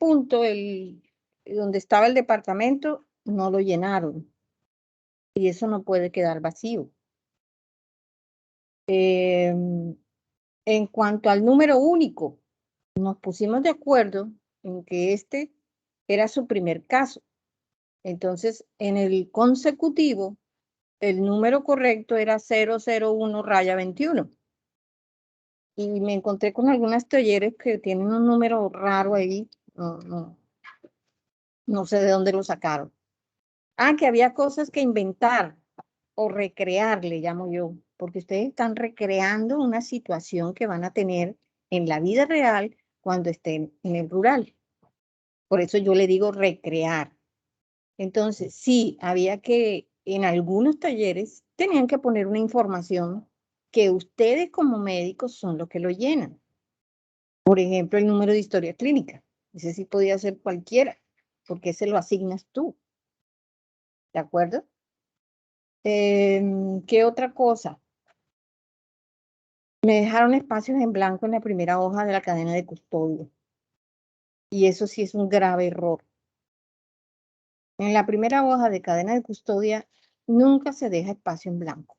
punto, donde estaba el departamento, no lo llenaron. Y eso no puede quedar vacío. En cuanto al número único, nos pusimos de acuerdo en que este era su primer caso. Entonces, en el consecutivo, el número correcto era 001-21. Y me encontré con algunas talleres que tienen un número raro ahí. No sé de dónde lo sacaron. Que había cosas que inventar o recrear, le llamo yo, porque ustedes están recreando una situación que van a tener en la vida real cuando estén en el rural. Por eso yo le digo recrear. Entonces, sí, había que, en algunos talleres, tenían que poner una información que ustedes como médicos son los que lo llenan. Por ejemplo, el número de historia clínica. Ese sí podía ser cualquiera, porque ese lo asignas tú. ¿De acuerdo? ¿Qué otra cosa? Me dejaron espacios en blanco en la primera hoja de la cadena de custodia. Y eso sí es un grave error. En la primera hoja de cadena de custodia nunca se deja espacio en blanco.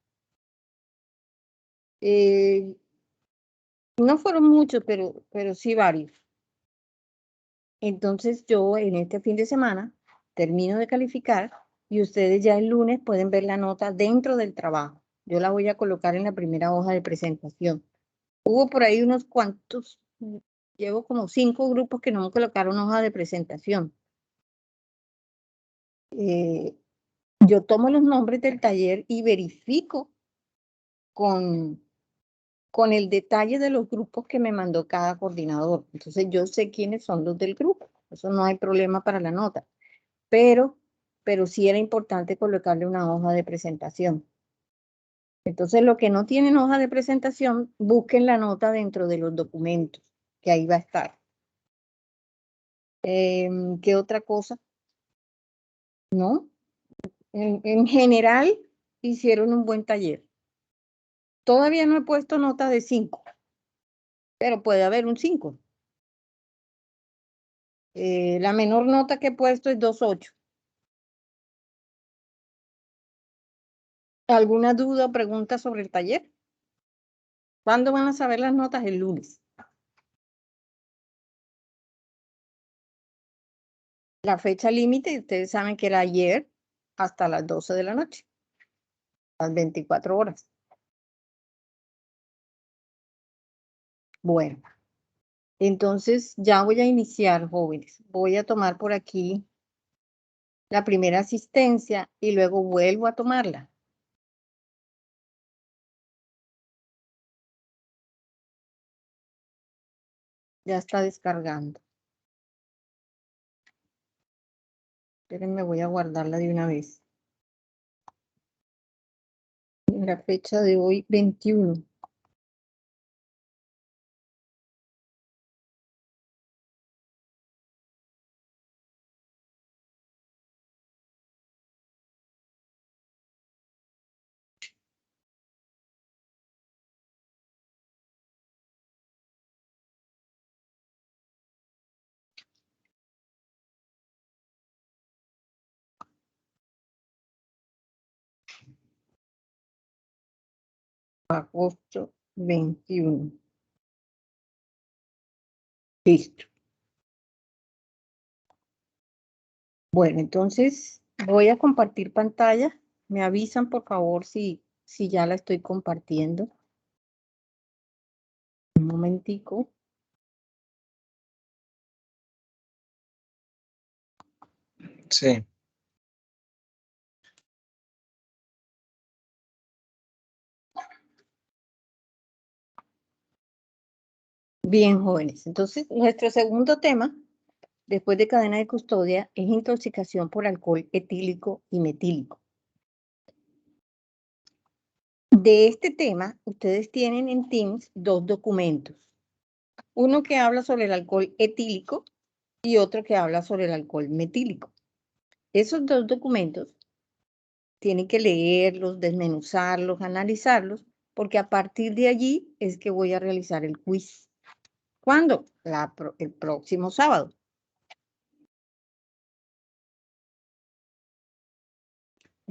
No fueron muchos, pero sí varios. Entonces yo en este fin de semana termino de calificar y ustedes ya el lunes pueden ver la nota dentro del trabajo. Yo la voy a colocar en la primera hoja de presentación. Hubo por ahí unos cuantos, llevo como 5 grupos que no me colocaron hoja de presentación. Yo tomo los nombres del taller y verifico con el detalle de los grupos que me mandó cada coordinador. Entonces yo sé quiénes son los del grupo. Eso no hay problema para la nota. Pero sí era importante colocarle una hoja de presentación. Entonces, lo que no tienen hoja de presentación, busquen la nota dentro de los documentos, que ahí va a estar. ¿Qué otra cosa? ¿No? En general, hicieron un buen taller. Todavía no he puesto nota de 5, pero puede haber un 5. La menor nota que he puesto es 2.8. ¿Alguna duda o pregunta sobre el taller? ¿Cuándo van a saber las notas? El lunes. La fecha límite, ustedes saben que era ayer hasta las 12 de la noche, las 24 horas. Bueno, entonces ya voy a iniciar, jóvenes. Voy a tomar por aquí la primera asistencia y luego vuelvo a tomarla. Ya está descargando. Espérenme, voy a guardarla de una vez. La fecha de hoy, 21. Agosto 21. Listo. Bueno, entonces voy a compartir pantalla. Me avisan, por favor, si ya la estoy compartiendo. Un momentico. Sí. Bien, jóvenes. Entonces, nuestro segundo tema, después de cadena de custodia, es intoxicación por alcohol etílico y metílico. De este tema, ustedes tienen en Teams 2 documentos. Uno que habla sobre el alcohol etílico y otro que habla sobre el alcohol metílico. Esos 2 documentos tienen que leerlos, desmenuzarlos, analizarlos, porque a partir de allí es que voy a realizar el quiz. ¿Cuándo? El próximo sábado.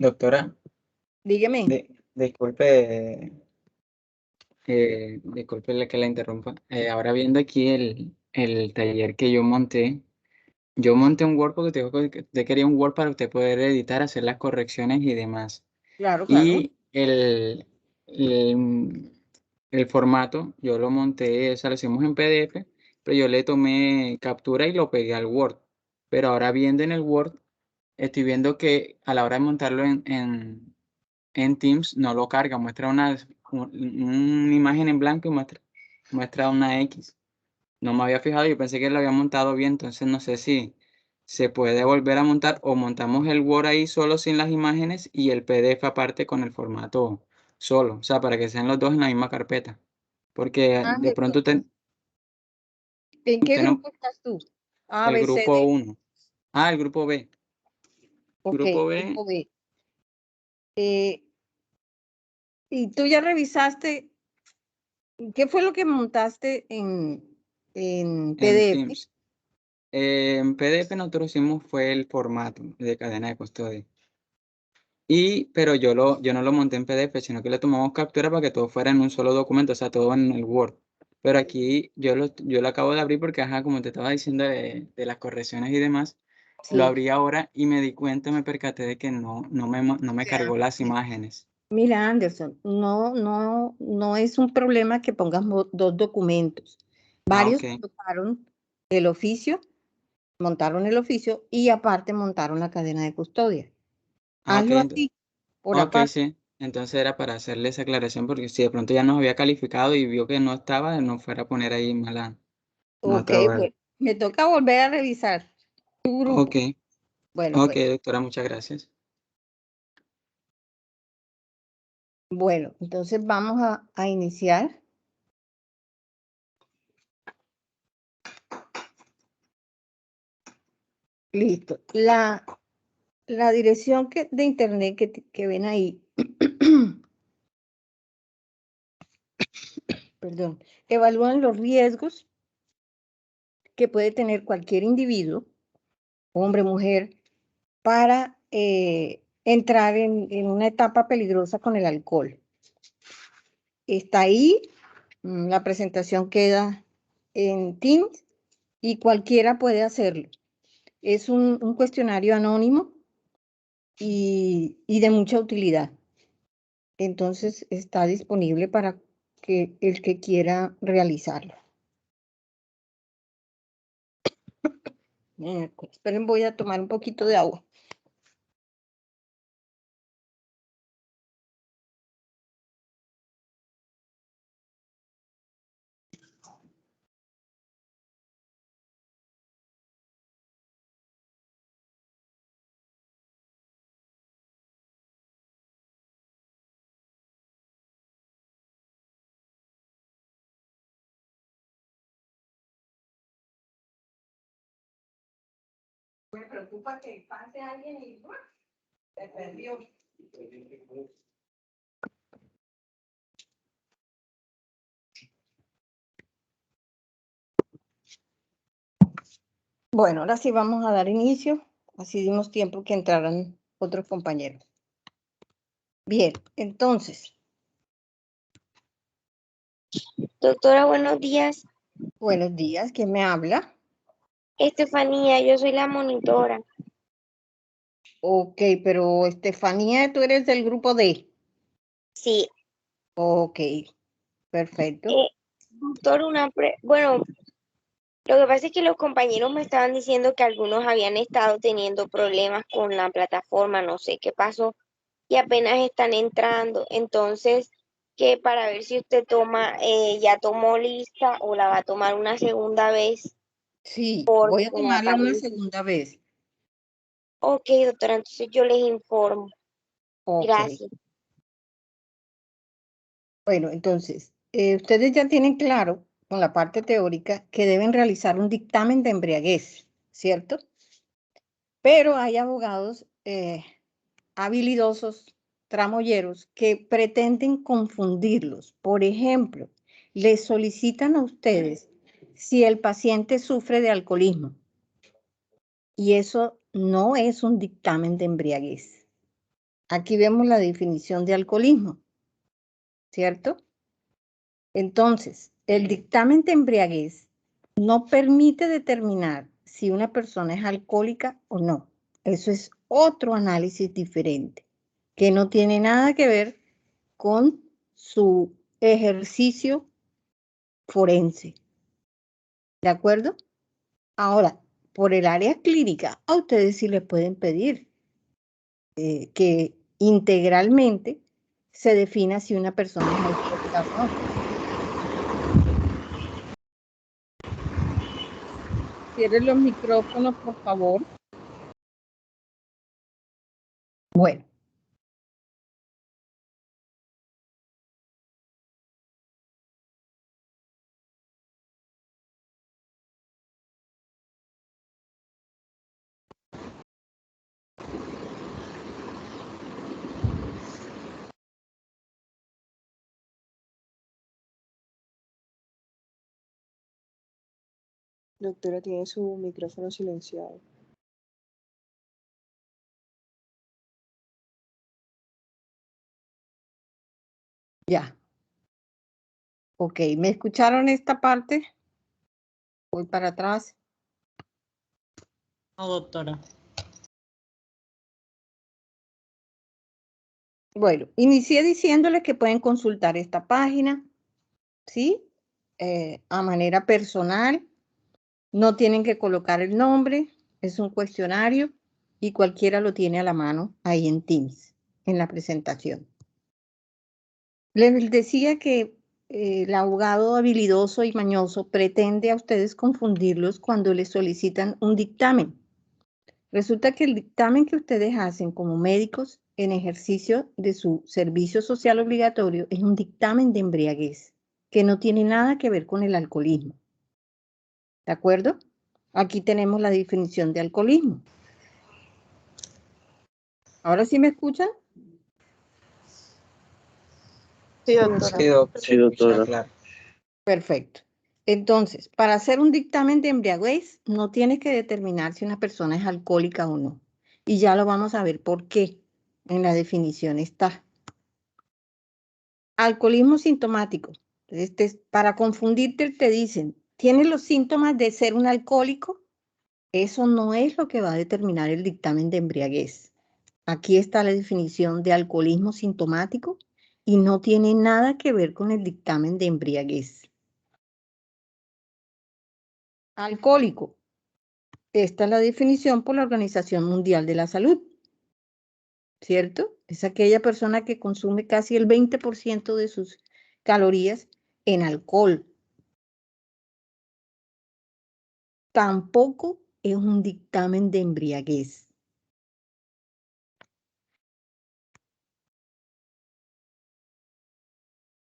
Doctora, Dígame. disculpe, disculpe que la interrumpa. Ahora viendo aquí el taller que yo monté un Word porque te dijo que usted quería un Word para usted poder editar, hacer las correcciones y demás. Claro, claro. Y el formato, yo lo monté, o sea, lo hicimos en PDF, pero yo le tomé captura y lo pegué al Word. Pero ahora viendo en el Word, estoy viendo que a la hora de montarlo en Teams no lo carga, muestra una imagen en blanco y muestra una X. No me había fijado, yo pensé que lo había montado bien, entonces no sé si se puede volver a montar o montamos el Word ahí solo sin las imágenes y el PDF aparte con el formato solo, o sea, para que sean los dos en la misma carpeta. Porque de Ángel, pronto ¿en qué usted no, grupo estás tú? A, el B, C, grupo D. uno. El grupo B. Ok, Grupo B, grupo B. Eh, ¿Y tú ya revisaste qué fue lo que montaste en en PDF? Teams. En PDF nosotros hicimos fue el formato de cadena de custodia. Pero yo no lo monté en PDF, sino que le tomamos captura para que todo fuera en un solo documento, o sea, todo en el Word. Pero aquí yo lo acabo de abrir porque, ajá, como te estaba diciendo de las correcciones y demás, lo Sí. abrí ahora y me di cuenta, me percaté de que no me cargó las imágenes. Mira, Anderson, no es un problema que pongas dos documentos. Ah, Varios ok. colocaron el oficio, montaron el oficio y aparte montaron la cadena de custodia. Ah, ok. Hazlo así, por Ok, aparte. sí. Entonces era para hacerle esa aclaración porque si de pronto ya nos había calificado y vio que no estaba, no fuera a poner ahí mala Ok, nota o algo. bueno, me toca volver a revisar tu Ok, grupo. Bueno, ok, pues, doctora, muchas gracias. bueno, entonces vamos a iniciar. Listo. La dirección de internet que ven ahí, perdón, evalúan los riesgos que puede tener cualquier individuo, hombre, mujer, para entrar en una etapa peligrosa con el alcohol. Está ahí, la presentación queda en Teams y cualquiera puede hacerlo. Es un cuestionario anónimo y de mucha utilidad. Entonces está disponible para que el que quiera realizarlo. Esperen, voy a tomar un poquito de agua. Me preocupa que pase alguien y se perdió. Bueno, ahora sí vamos a dar inicio. Así dimos tiempo que entraran otros compañeros. Bien, entonces, Doctora, buenos días. buenos días. ¿Quién me habla? Estefanía, yo soy la monitora. Ok, pero Estefanía, tú eres del grupo D. Sí. Ok, perfecto. Doctor, bueno, lo que pasa es que los compañeros me estaban diciendo que algunos habían estado teniendo problemas con la plataforma, no sé qué pasó, y apenas están entrando. Entonces, que para ver si usted ya tomó lista o la va a tomar una segunda vez, Sí, voy porque a como tomarla una aparece. segunda vez. Ok, doctora, entonces yo les informo. Ok. Gracias. Bueno, entonces, ustedes ya tienen claro con la parte teórica que deben realizar un dictamen de embriaguez, ¿cierto? Pero hay abogados habilidosos, tramoyeros, que pretenden confundirlos. Por ejemplo, les solicitan a ustedes si el paciente sufre de alcoholismo. Y eso no es un dictamen de embriaguez. Aquí vemos la definición de alcoholismo, ¿cierto? Entonces, el dictamen de embriaguez no permite determinar si una persona es alcohólica o no. Eso es otro análisis diferente, que no tiene nada que ver con su ejercicio forense. ¿De acuerdo? Ahora, por el área clínica, a ustedes sí les pueden pedir que integralmente se defina si una persona es alcohólica o no. Cierren los micrófonos, por favor. Bueno. Doctora, tiene su micrófono silenciado. Ya. Ok, ¿me escucharon esta parte? Voy para atrás. No, doctora. Bueno, inicié diciéndoles que pueden consultar esta página, ¿sí? A manera personal. No tienen que colocar el nombre, es un cuestionario y cualquiera lo tiene a la mano ahí en Teams, en la presentación. Les decía que el abogado habilidoso y mañoso pretende a ustedes confundirlos cuando les solicitan un dictamen. Resulta que el dictamen que ustedes hacen como médicos en ejercicio de su servicio social obligatorio es un dictamen de embriaguez, que no tiene nada que ver con el alcoholismo. ¿De acuerdo? Aquí tenemos la definición de alcoholismo. ¿Ahora sí me escuchan? Sí, doctora. Sí, doctora. Claro. Perfecto. Entonces, para hacer un dictamen de embriaguez, no tienes que determinar si una persona es alcohólica o no. Y ya lo vamos a ver por qué. En la definición está. Alcoholismo sintomático. Para confundirte te dicen, ¿tienes los síntomas de ser un alcohólico? Eso no es lo que va a determinar el dictamen de embriaguez. Aquí está la definición de alcoholismo sintomático y no tiene nada que ver con el dictamen de embriaguez. Alcohólico. Esta es la definición por la Organización Mundial de la Salud. ¿Cierto? Es aquella persona que consume casi el 20% de sus calorías en alcohol. Tampoco es un dictamen de embriaguez.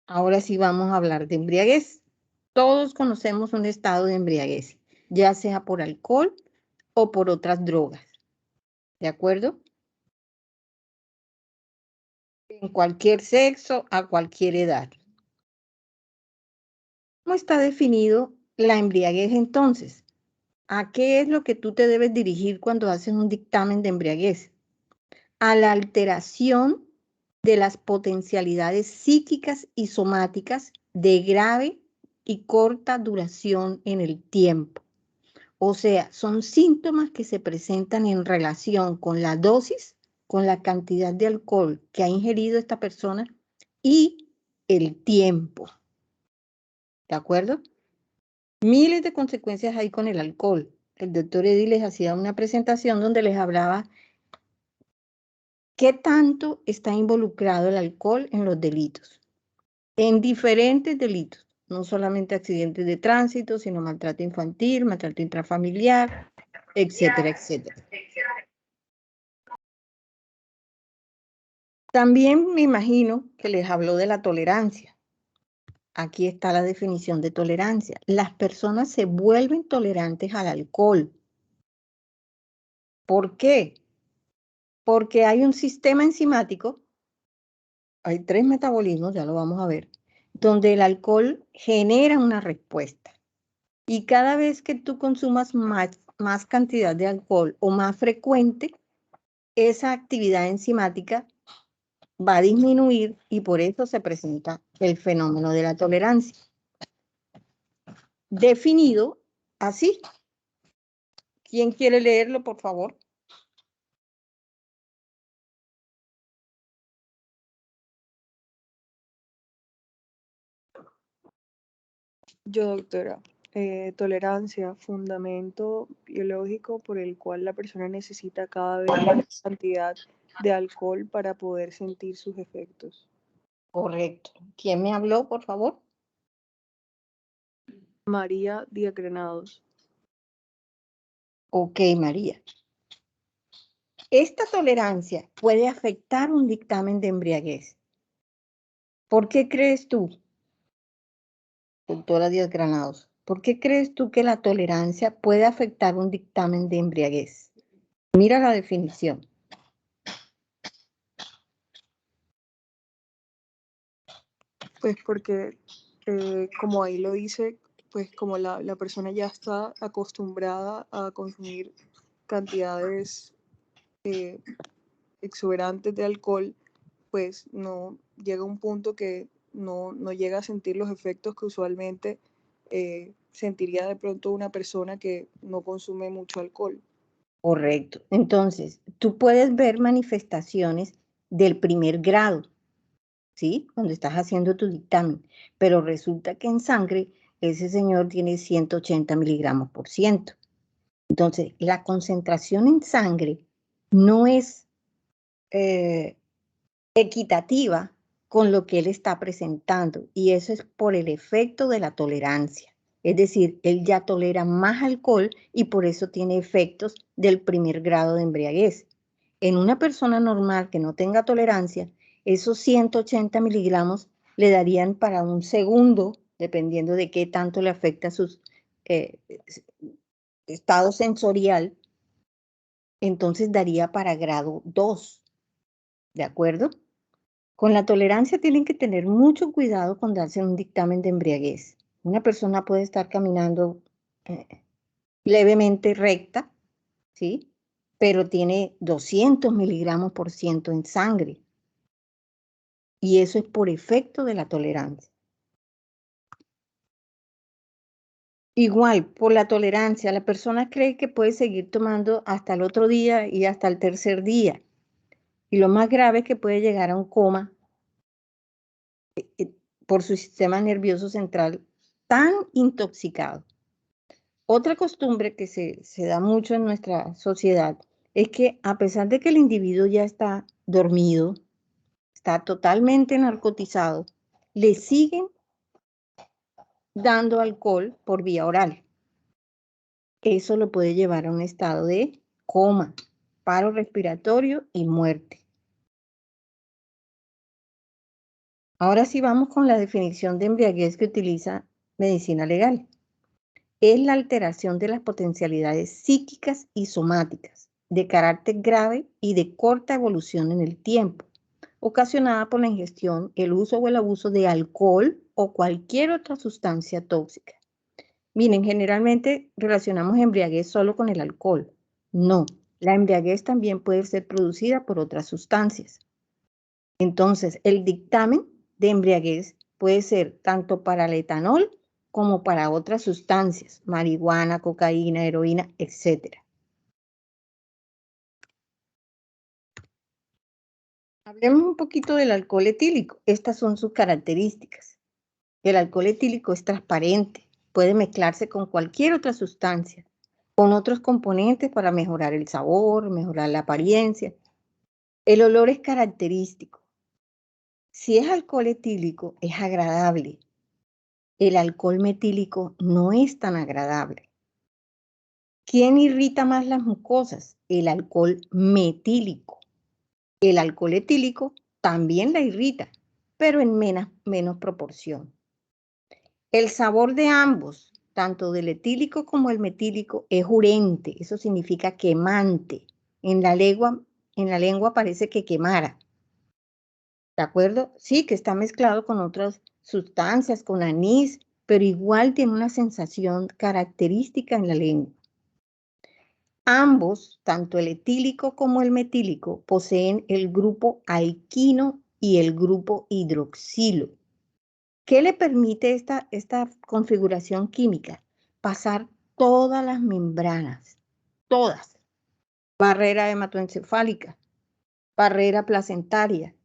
Ahora sí vamos a hablar de embriaguez. Todos conocemos un estado de embriaguez, ya sea por alcohol o por otras drogas. ¿De acuerdo? En cualquier sexo, a cualquier edad. ¿Cómo está definido la embriaguez entonces? ¿A qué es lo que tú te debes dirigir cuando haces un dictamen de embriaguez? A la alteración de las potencialidades psíquicas y somáticas de grave y corta duración en el tiempo. O sea, son síntomas que se presentan en relación con la dosis, con la cantidad de alcohol que ha ingerido esta persona y el tiempo. ¿De acuerdo? Miles de consecuencias hay con el alcohol. El doctor Eddy les hacía una presentación donde les hablaba qué tanto está involucrado el alcohol en los delitos, en diferentes delitos, no solamente accidentes de tránsito, sino maltrato infantil, maltrato intrafamiliar, etcétera, etcétera. También me imagino que les habló de la tolerancia. Aquí está la definición de tolerancia. Las personas se vuelven tolerantes al alcohol. ¿Por qué? Porque hay un sistema enzimático, hay 3 metabolismos, ya lo vamos a ver, donde el alcohol genera una respuesta. Y cada vez que tú consumas más cantidad de alcohol o más frecuente, esa actividad enzimática va a disminuir y por eso se presenta el fenómeno de la tolerancia. Definido así. ¿Quién quiere leerlo, por favor? Yo, doctora. Tolerancia, fundamento biológico por el cual la persona necesita cada vez más cantidad de alcohol para poder sentir sus efectos. Correcto. ¿Quién me habló, por favor? María Díaz Granados. Ok, María. Esta tolerancia puede afectar un dictamen de embriaguez. ¿Por qué crees tú, doctora Díaz Granados, por qué crees tú que la tolerancia puede afectar un dictamen de embriaguez? Mira la definición. Pues porque, como ahí lo dice, pues como la persona ya está acostumbrada a consumir cantidades exuberantes de alcohol, pues no llega un punto que no llega a sentir los efectos que usualmente sentiría de pronto una persona que no consume mucho alcohol. Correcto. Entonces, tú puedes ver manifestaciones del primer grado, ¿sí? Cuando estás haciendo tu dictamen, pero resulta que en sangre ese señor tiene 180 miligramos por ciento. Entonces, la concentración en sangre no es equitativa con lo que él está presentando y eso es por el efecto de la tolerancia. Es decir, él ya tolera más alcohol y por eso tiene efectos del primer grado de embriaguez. En una persona normal que no tenga tolerancia, esos 180 miligramos le darían para un segundo, dependiendo de qué tanto le afecta su estado sensorial, entonces daría para grado 2, ¿de acuerdo? Con la tolerancia tienen que tener mucho cuidado cuando hacen un dictamen de embriaguez. Una persona puede estar caminando levemente recta, ¿sí? Pero tiene 200 miligramos por ciento en sangre. Y eso es por efecto de la tolerancia. Igual, por la tolerancia, la persona cree que puede seguir tomando hasta el otro día y hasta el tercer día. Y lo más grave es que puede llegar a un coma por su sistema nervioso central tan intoxicado. Otra costumbre que se da mucho en nuestra sociedad es que a pesar de que el individuo ya está dormido, está totalmente narcotizado, le siguen dando alcohol por vía oral. Eso lo puede llevar a un estado de coma, paro respiratorio y muerte. Ahora sí vamos con la definición de embriaguez que utiliza medicina legal. Es la alteración de las potencialidades psíquicas y somáticas de carácter grave y de corta evolución en el tiempo, ocasionada por la ingestión, el uso o el abuso de alcohol o cualquier otra sustancia tóxica. Miren, generalmente relacionamos embriaguez solo con el alcohol. No, la embriaguez también puede ser producida por otras sustancias. Entonces, el dictamen de embriaguez puede ser tanto para el etanol como para otras sustancias, marihuana, cocaína, heroína, etc. Hablemos un poquito del alcohol etílico. Estas son sus características. El alcohol etílico es transparente, puede mezclarse con cualquier otra sustancia, con otros componentes para mejorar el sabor, mejorar la apariencia. El olor es característico. Si es alcohol etílico, es agradable. El alcohol metílico no es tan agradable. ¿Quién irrita más las mucosas? El alcohol metílico. El alcohol etílico también la irrita, pero en menos proporción. El sabor de ambos, tanto del etílico como el metílico, es urente, eso significa quemante. En la lengua parece que quemara. ¿De acuerdo? Sí, que está mezclado con otras sustancias, con anís, pero igual tiene una sensación característica en la lengua. Ambos, tanto el etílico como el metílico, poseen el grupo alquino y el grupo hidroxilo. ¿Qué le permite esta configuración química? Pasar todas las membranas, todas. Barrera hematoencefálica, barrera placentaria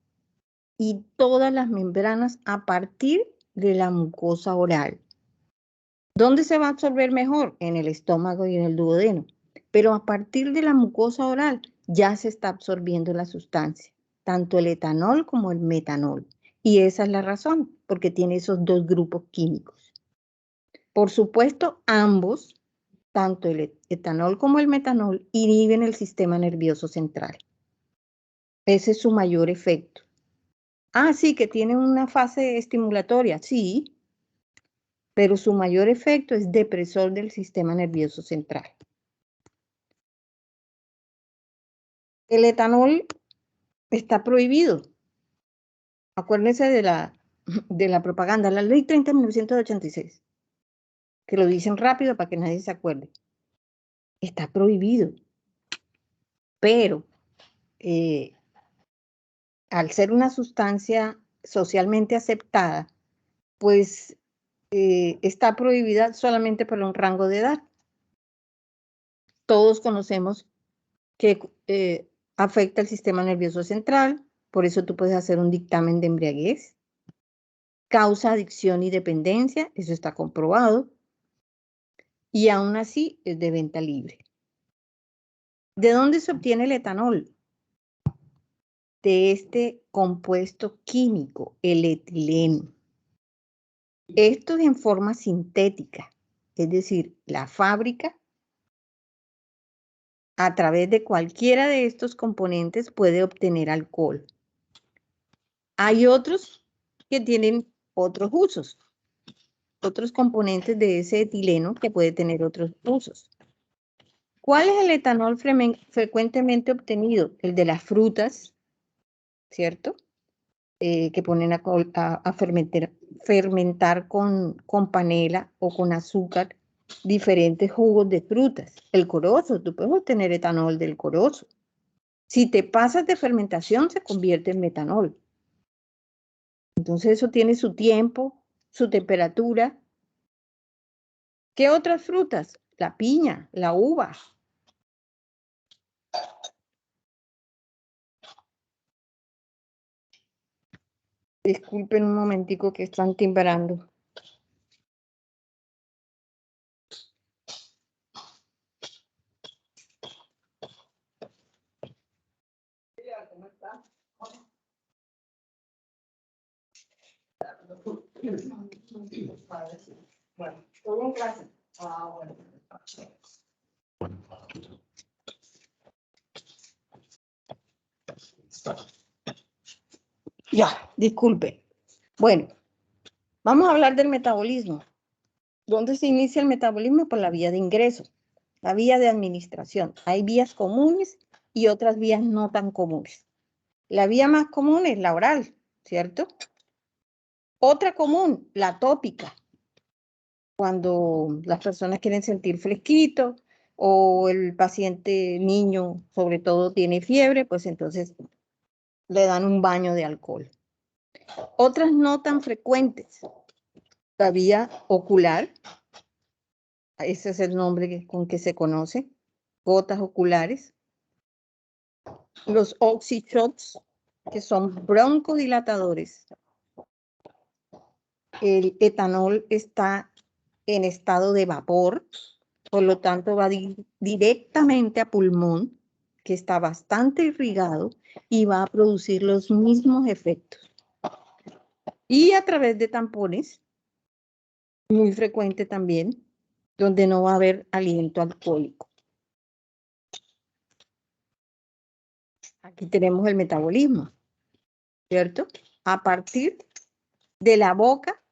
y todas las membranas a partir de la mucosa oral. ¿Dónde se va a absorber mejor? En el estómago y en el duodeno. Pero a partir de la mucosa oral ya se está absorbiendo la sustancia, tanto el etanol como el metanol. Y esa es la razón, porque tiene esos dos grupos químicos. Por supuesto, ambos, tanto el etanol como el metanol, inhiben el sistema nervioso central. Ese es su mayor efecto. Ah, sí, que tiene una fase estimulatoria, sí, pero su mayor efecto es depresor del sistema nervioso central. El etanol está prohibido. Acuérdense de la propaganda, la ley 30 de 1986, que lo dicen rápido para que nadie se acuerde. Está prohibido, pero al ser una sustancia socialmente aceptada, pues está prohibida solamente por un rango de edad. Todos conocemos que afecta el sistema nervioso central, por eso tú puedes hacer un dictamen de embriaguez. Causa adicción y dependencia, eso está comprobado. Y aún así es de venta libre. ¿De dónde se obtiene el etanol? De este compuesto químico, el etileno. Esto es en forma sintética, es decir, la fábrica a través de cualquiera de estos componentes puede obtener alcohol. Hay otros que tienen otros usos, otros componentes de ese etileno que puede tener otros usos. ¿Cuál es el etanol frecuentemente obtenido? El de las frutas, ¿cierto? Que ponen a fermentar con panela o con azúcar diferentes jugos de frutas. El corozo, tú puedes obtener etanol del corozo. Si te pasas de fermentación, se convierte en metanol. Entonces eso tiene su tiempo, su temperatura. ¿Qué otras frutas? La piña, la uva. Disculpen un momentico que están timbrando. Bueno, todo en clase. Ah, bueno. Ya, disculpe. Bueno, vamos a hablar del metabolismo. ¿Dónde se inicia el metabolismo? Por la vía de ingreso, la vía de administración. Hay vías comunes y otras vías no tan comunes. La vía más común es la oral, ¿cierto? Otra común, la tópica. Cuando las personas quieren sentir fresquito o el paciente niño, sobre todo, tiene fiebre, pues entonces le dan un baño de alcohol. Otras no tan frecuentes. La vía ocular, ese es el nombre con que se conoce, gotas oculares. Los oxyshots, que son broncodilatadores. El etanol está en estado de vapor, por lo tanto va directamente a pulmón, que está bastante irrigado y va a producir los mismos efectos. Y a través de tampones, muy frecuente también, donde no va a haber aliento alcohólico. Aquí tenemos el metabolismo, ¿cierto? A partir de la boca,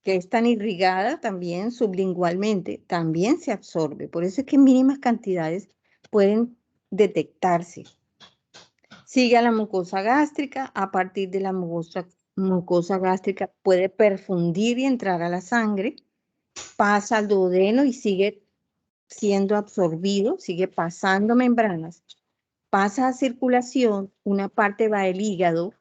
que es tan irrigada también sublingualmente, también se absorbe. Por eso es que en mínimas cantidades pueden detectarse. Sigue a la mucosa gástrica, a partir de la mucosa gástrica puede perfundir y entrar a la sangre, pasa al duodeno y sigue siendo absorbido, sigue pasando membranas pasa a circulación, una parte va al hígado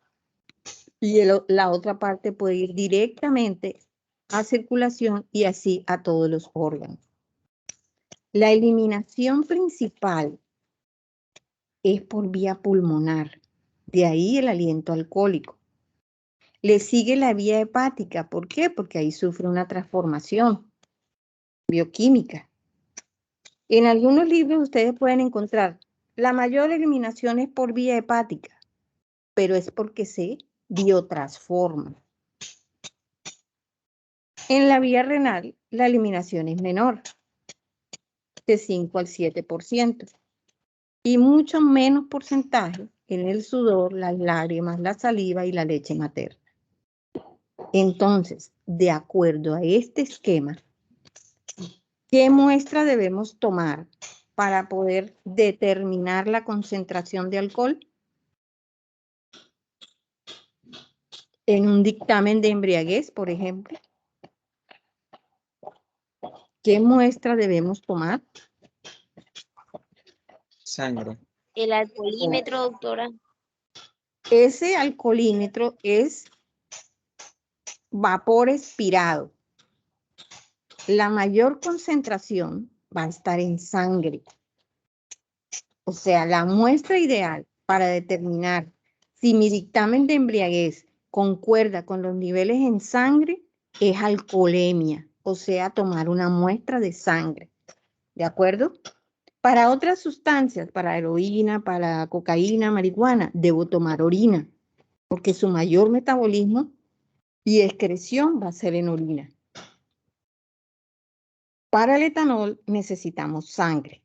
y la otra parte puede ir directamente a circulación y así a todos los órganos. La eliminación principal es por vía pulmonar, de ahí el aliento alcohólico. Le sigue la vía hepática, ¿por qué? Porque ahí sufre una transformación bioquímica. En algunos libros ustedes pueden encontrar la mayor eliminación es por vía hepática, pero es porque se biotransforma. En la vía renal, la eliminación es menor, de 5 al 7%, y mucho menos porcentaje en el sudor, las lágrimas, la saliva y la leche materna. Entonces, de acuerdo a este esquema, ¿qué muestra debemos tomar para poder determinar la concentración de alcohol? En un dictamen de embriaguez, por ejemplo, ¿qué muestra debemos tomar? Sangre. El alcoholímetro, doctora. Ese alcoholímetro es vapor expirado. La mayor concentración va a estar en sangre. O sea, la muestra ideal para determinar si mi dictamen de embriaguez concuerda con los niveles en sangre es alcoholemia, o sea, tomar una muestra de sangre. ¿De acuerdo? Para otras sustancias, para heroína, para cocaína, marihuana, debo tomar orina, porque su mayor metabolismo y excreción va a ser en orina. Para el etanol necesitamos sangre.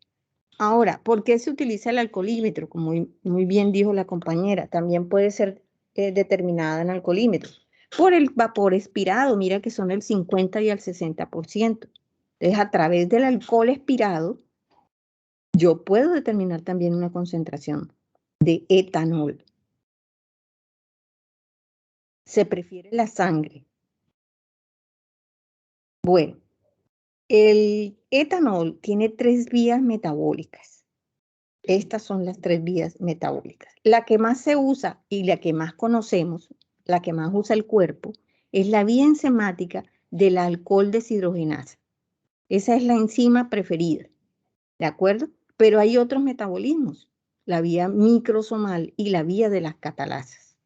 Ahora, ¿por qué se utiliza el alcoholímetro? Como muy bien dijo la compañera, también puede ser determinada en alcoholímetro. Por el vapor expirado, mira que son el 50 y el 60%. Entonces, a través del alcohol expirado, yo puedo determinar también una concentración de etanol. Se prefiere la sangre. Bueno, el etanol tiene 3 vías metabólicas. Estas son las 3 vías metabólicas. La que más se usa y la que más conocemos, la que más usa el cuerpo, es la vía enzimática del alcohol deshidrogenasa. Esa es la enzima preferida, ¿de acuerdo? Pero hay otros metabolismos, la vía microsomal y la vía de las catalasas.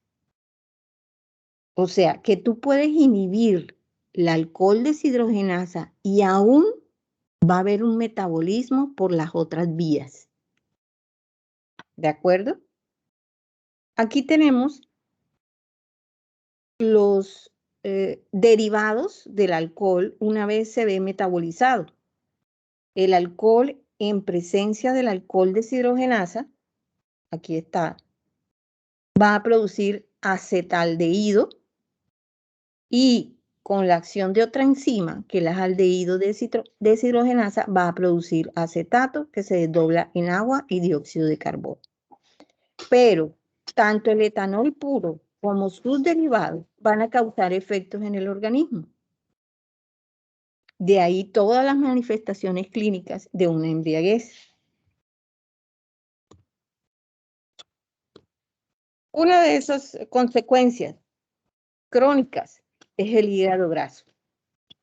O sea, que tú puedes inhibir la alcohol deshidrogenasa y aún va a haber un metabolismo por las otras vías. ¿De acuerdo? Aquí tenemos los derivados del alcohol una vez se ve metabolizado. El alcohol en presencia del alcohol deshidrogenasa, aquí está, va a producir acetaldehído y con la acción de otra enzima, que es la aldehído deshidrogenasa, va a producir acetato que se desdobla en agua y dióxido de carbono. Pero tanto el etanol puro como sus derivados van a causar efectos en el organismo. De ahí todas las manifestaciones clínicas de una embriaguez. Una de esas consecuencias crónicas es el hígado graso.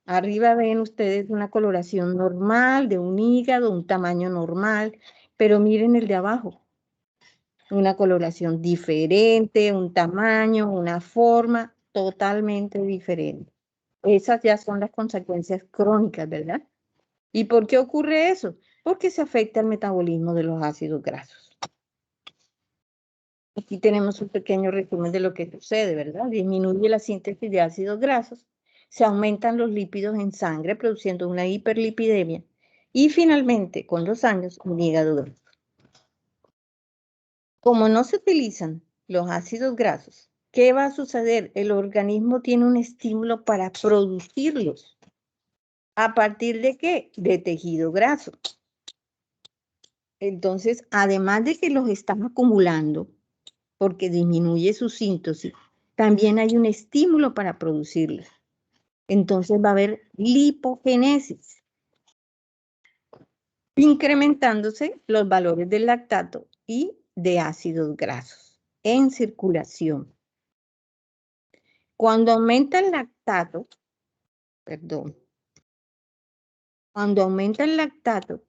Arriba ven ustedes una coloración normal de un hígado, un tamaño normal, pero miren el de abajo. Una coloración diferente, un tamaño, una forma totalmente diferente. Esas ya son las consecuencias crónicas, ¿verdad? ¿Y por qué ocurre eso? Porque se afecta el metabolismo de los ácidos grasos. Aquí tenemos un pequeño resumen de lo que sucede, ¿verdad? Disminuye la síntesis de ácidos grasos, se aumentan los lípidos en sangre, produciendo una hiperlipidemia, y finalmente, con los años, un hígado graso. Como no se utilizan los ácidos grasos, ¿qué va a suceder? El organismo tiene un estímulo para producirlos. ¿A partir de qué? De tejido graso. Entonces, además de que los están acumulando, porque disminuye su síntesis, también hay un estímulo para producirlos. Entonces va a haber lipogénesis, incrementándose los valores del lactato y de ácidos grasos en circulación. Cuando aumenta el lactato, cuando aumenta el lactato,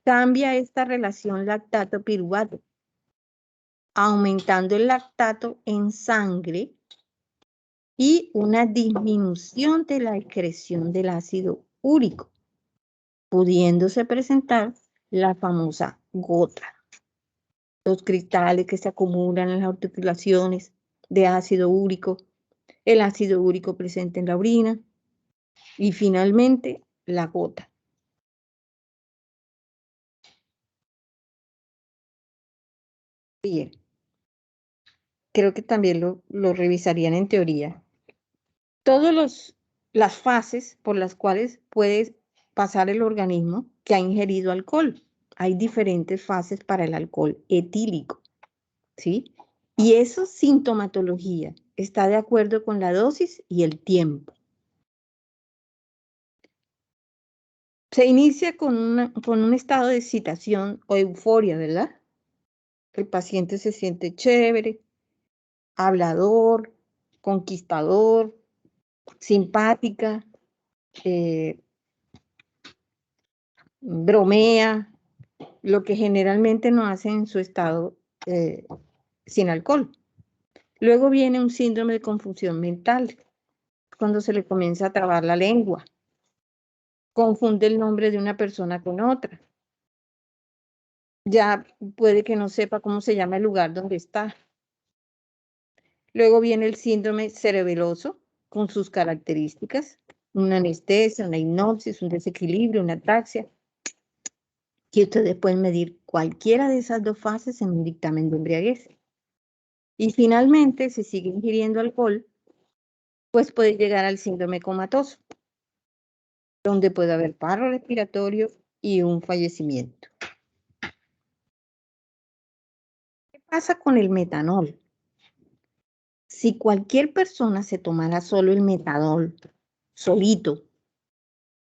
cambia esta relación lactato-piruvato, aumentando el lactato en sangre y una disminución de la excreción del ácido úrico, pudiéndose presentar la famosa gota. Los cristales que se acumulan en las articulaciones de ácido úrico, el ácido úrico presente en la orina y finalmente la gota. Bien, creo que también lo revisarían en teoría. Todas las fases por las cuales puede pasar el organismo que ha ingerido alcohol. Hay diferentes fases para el alcohol etílico, ¿sí? Y esa sintomatología está de acuerdo con la dosis y el tiempo. Se inicia con un estado de excitación o euforia, ¿verdad? El paciente se siente chévere, hablador, conquistador, simpática, bromea, lo que generalmente no hace en su estado sin alcohol. Luego viene un síndrome de confusión mental, cuando se le comienza a trabar la lengua, confunde el nombre de una persona con otra. Ya puede que no sepa cómo se llama el lugar donde está. Luego viene el síndrome cerebeloso, con sus características, una anestesia, una hipnosis, un desequilibrio, una ataxia, que ustedes pueden medir cualquiera de esas dos fases en un dictamen de embriaguez. Y finalmente, si sigue ingiriendo alcohol, pues puede llegar al síndrome comatoso, donde puede haber paro respiratorio y un fallecimiento. ¿Qué pasa con el metanol? Si cualquier persona se tomara solo el metanol, solito,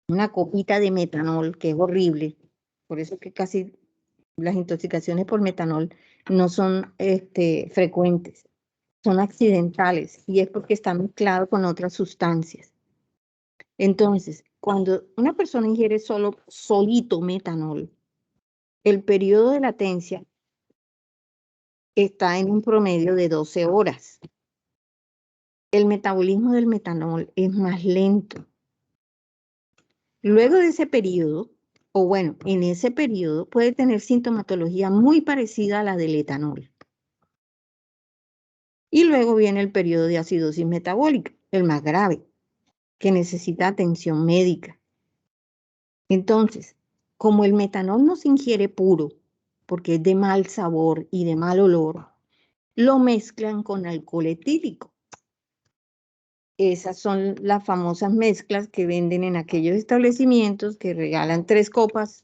una copita de metanol, que es horrible, por eso que casi las intoxicaciones por metanol no son frecuentes, son accidentales, y es porque está mezclado con otras sustancias. Entonces, cuando una persona ingiere solito metanol, el periodo de latencia está en un promedio de 12 horas. El metabolismo del metanol es más lento. Luego de ese periodo, o bueno, en ese periodo puede tener sintomatología muy parecida a la del etanol. Y luego viene el periodo de acidosis metabólica, el más grave, que necesita atención médica. Entonces, como el metanol no se ingiere puro, porque es de mal sabor y de mal olor, lo mezclan con alcohol etílico. Esas son las famosas mezclas que venden en aquellos establecimientos que regalan 3 copas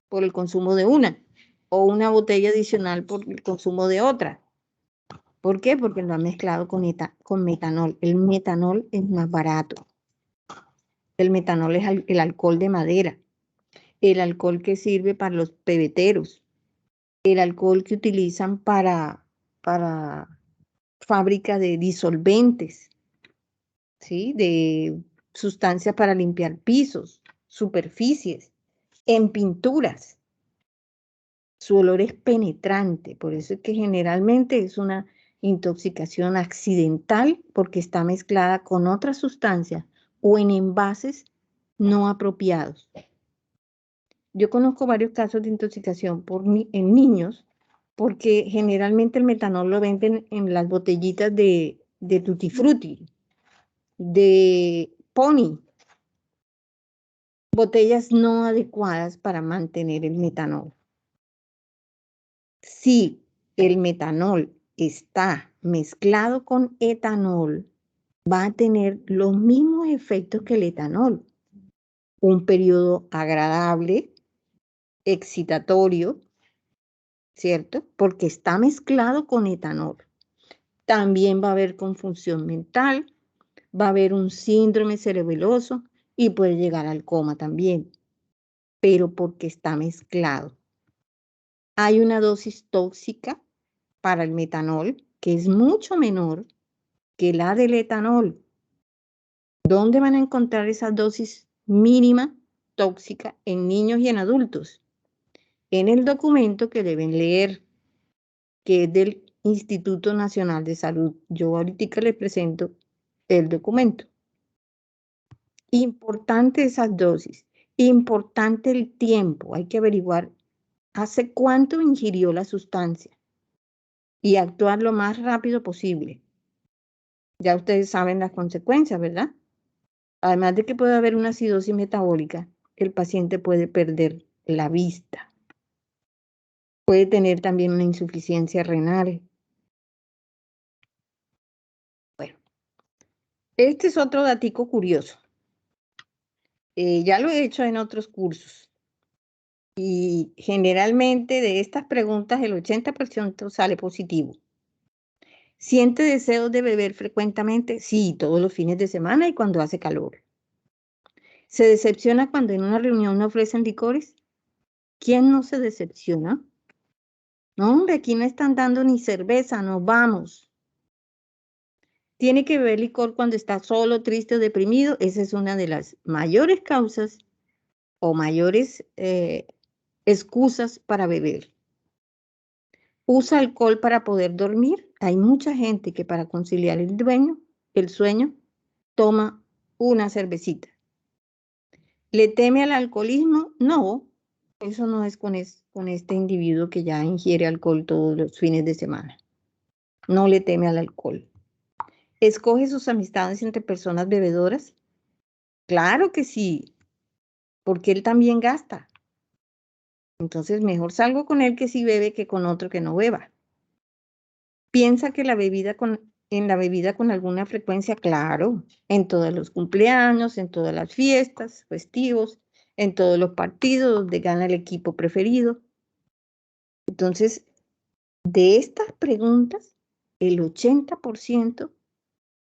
por el consumo de una, o una botella adicional por el consumo de otra. ¿Por qué? Porque lo han mezclado con metanol. El metanol es más barato. El metanol es el alcohol de madera, el alcohol que sirve para los pebeteros, el alcohol que utilizan para fábrica de disolventes, ¿sí? De sustancias para limpiar pisos, superficies, en pinturas. Su olor es penetrante, por eso es que generalmente es una intoxicación accidental porque está mezclada con otras sustancias o en envases no apropiados. Yo conozco varios casos de intoxicación en niños porque generalmente el metanol lo venden en las botellitas de Tutti Frutti, de Pony, botellas no adecuadas para mantener el metanol. Si el metanol está mezclado con etanol, va a tener los mismos efectos que el etanol. Un periodo agradable, excitatorio, ¿cierto? Porque está mezclado con etanol. También va a haber confusión mental, va a haber un síndrome cerebeloso y puede llegar al coma también, pero porque está mezclado. Hay una dosis tóxica para el metanol, que es mucho menor que la del etanol. ¿Dónde van a encontrar esa dosis mínima tóxica en niños y en adultos? En el documento que deben leer, que es del Instituto Nacional de Salud. Yo ahorita les presento el documento. Importante esas dosis, importante el tiempo. Hay que averiguar hace cuánto ingirió la sustancia y actuar lo más rápido posible. Ya ustedes saben las consecuencias, ¿verdad? Además de que puede haber una acidosis metabólica, el paciente puede perder la vista. Puede tener también una insuficiencia renal. Bueno, este es otro datico curioso. Ya lo he hecho en otros cursos. Y generalmente de estas preguntas el 80% sale positivo. ¿Siente deseos de beber frecuentemente? Sí, todos los fines de semana y cuando hace calor. ¿Se decepciona cuando en una reunión no ofrecen licores? ¿Quién no se decepciona? No, hombre, aquí no están dando ni cerveza, nos vamos. ¿Tiene que beber licor cuando está solo, triste o deprimido? Esa es una de las mayores causas o mayores excusas para beber. ¿Usa alcohol para poder dormir? Hay mucha gente que para conciliar el sueño, toma una cervecita. ¿Le teme al alcoholismo? No, eso no es con este individuo que ya ingiere alcohol todos los fines de semana. No le teme al alcohol. ¿Escoge sus amistades entre personas bebedoras? Claro que sí, porque él también gasta. Entonces mejor salgo con él que sí bebe que con otro que no beba. ¿Piensa que en la bebida con alguna frecuencia? Claro, en todos los cumpleaños, en todas las fiestas, festivos, en todos los partidos donde gana el equipo preferido. Entonces, de estas preguntas, el 80%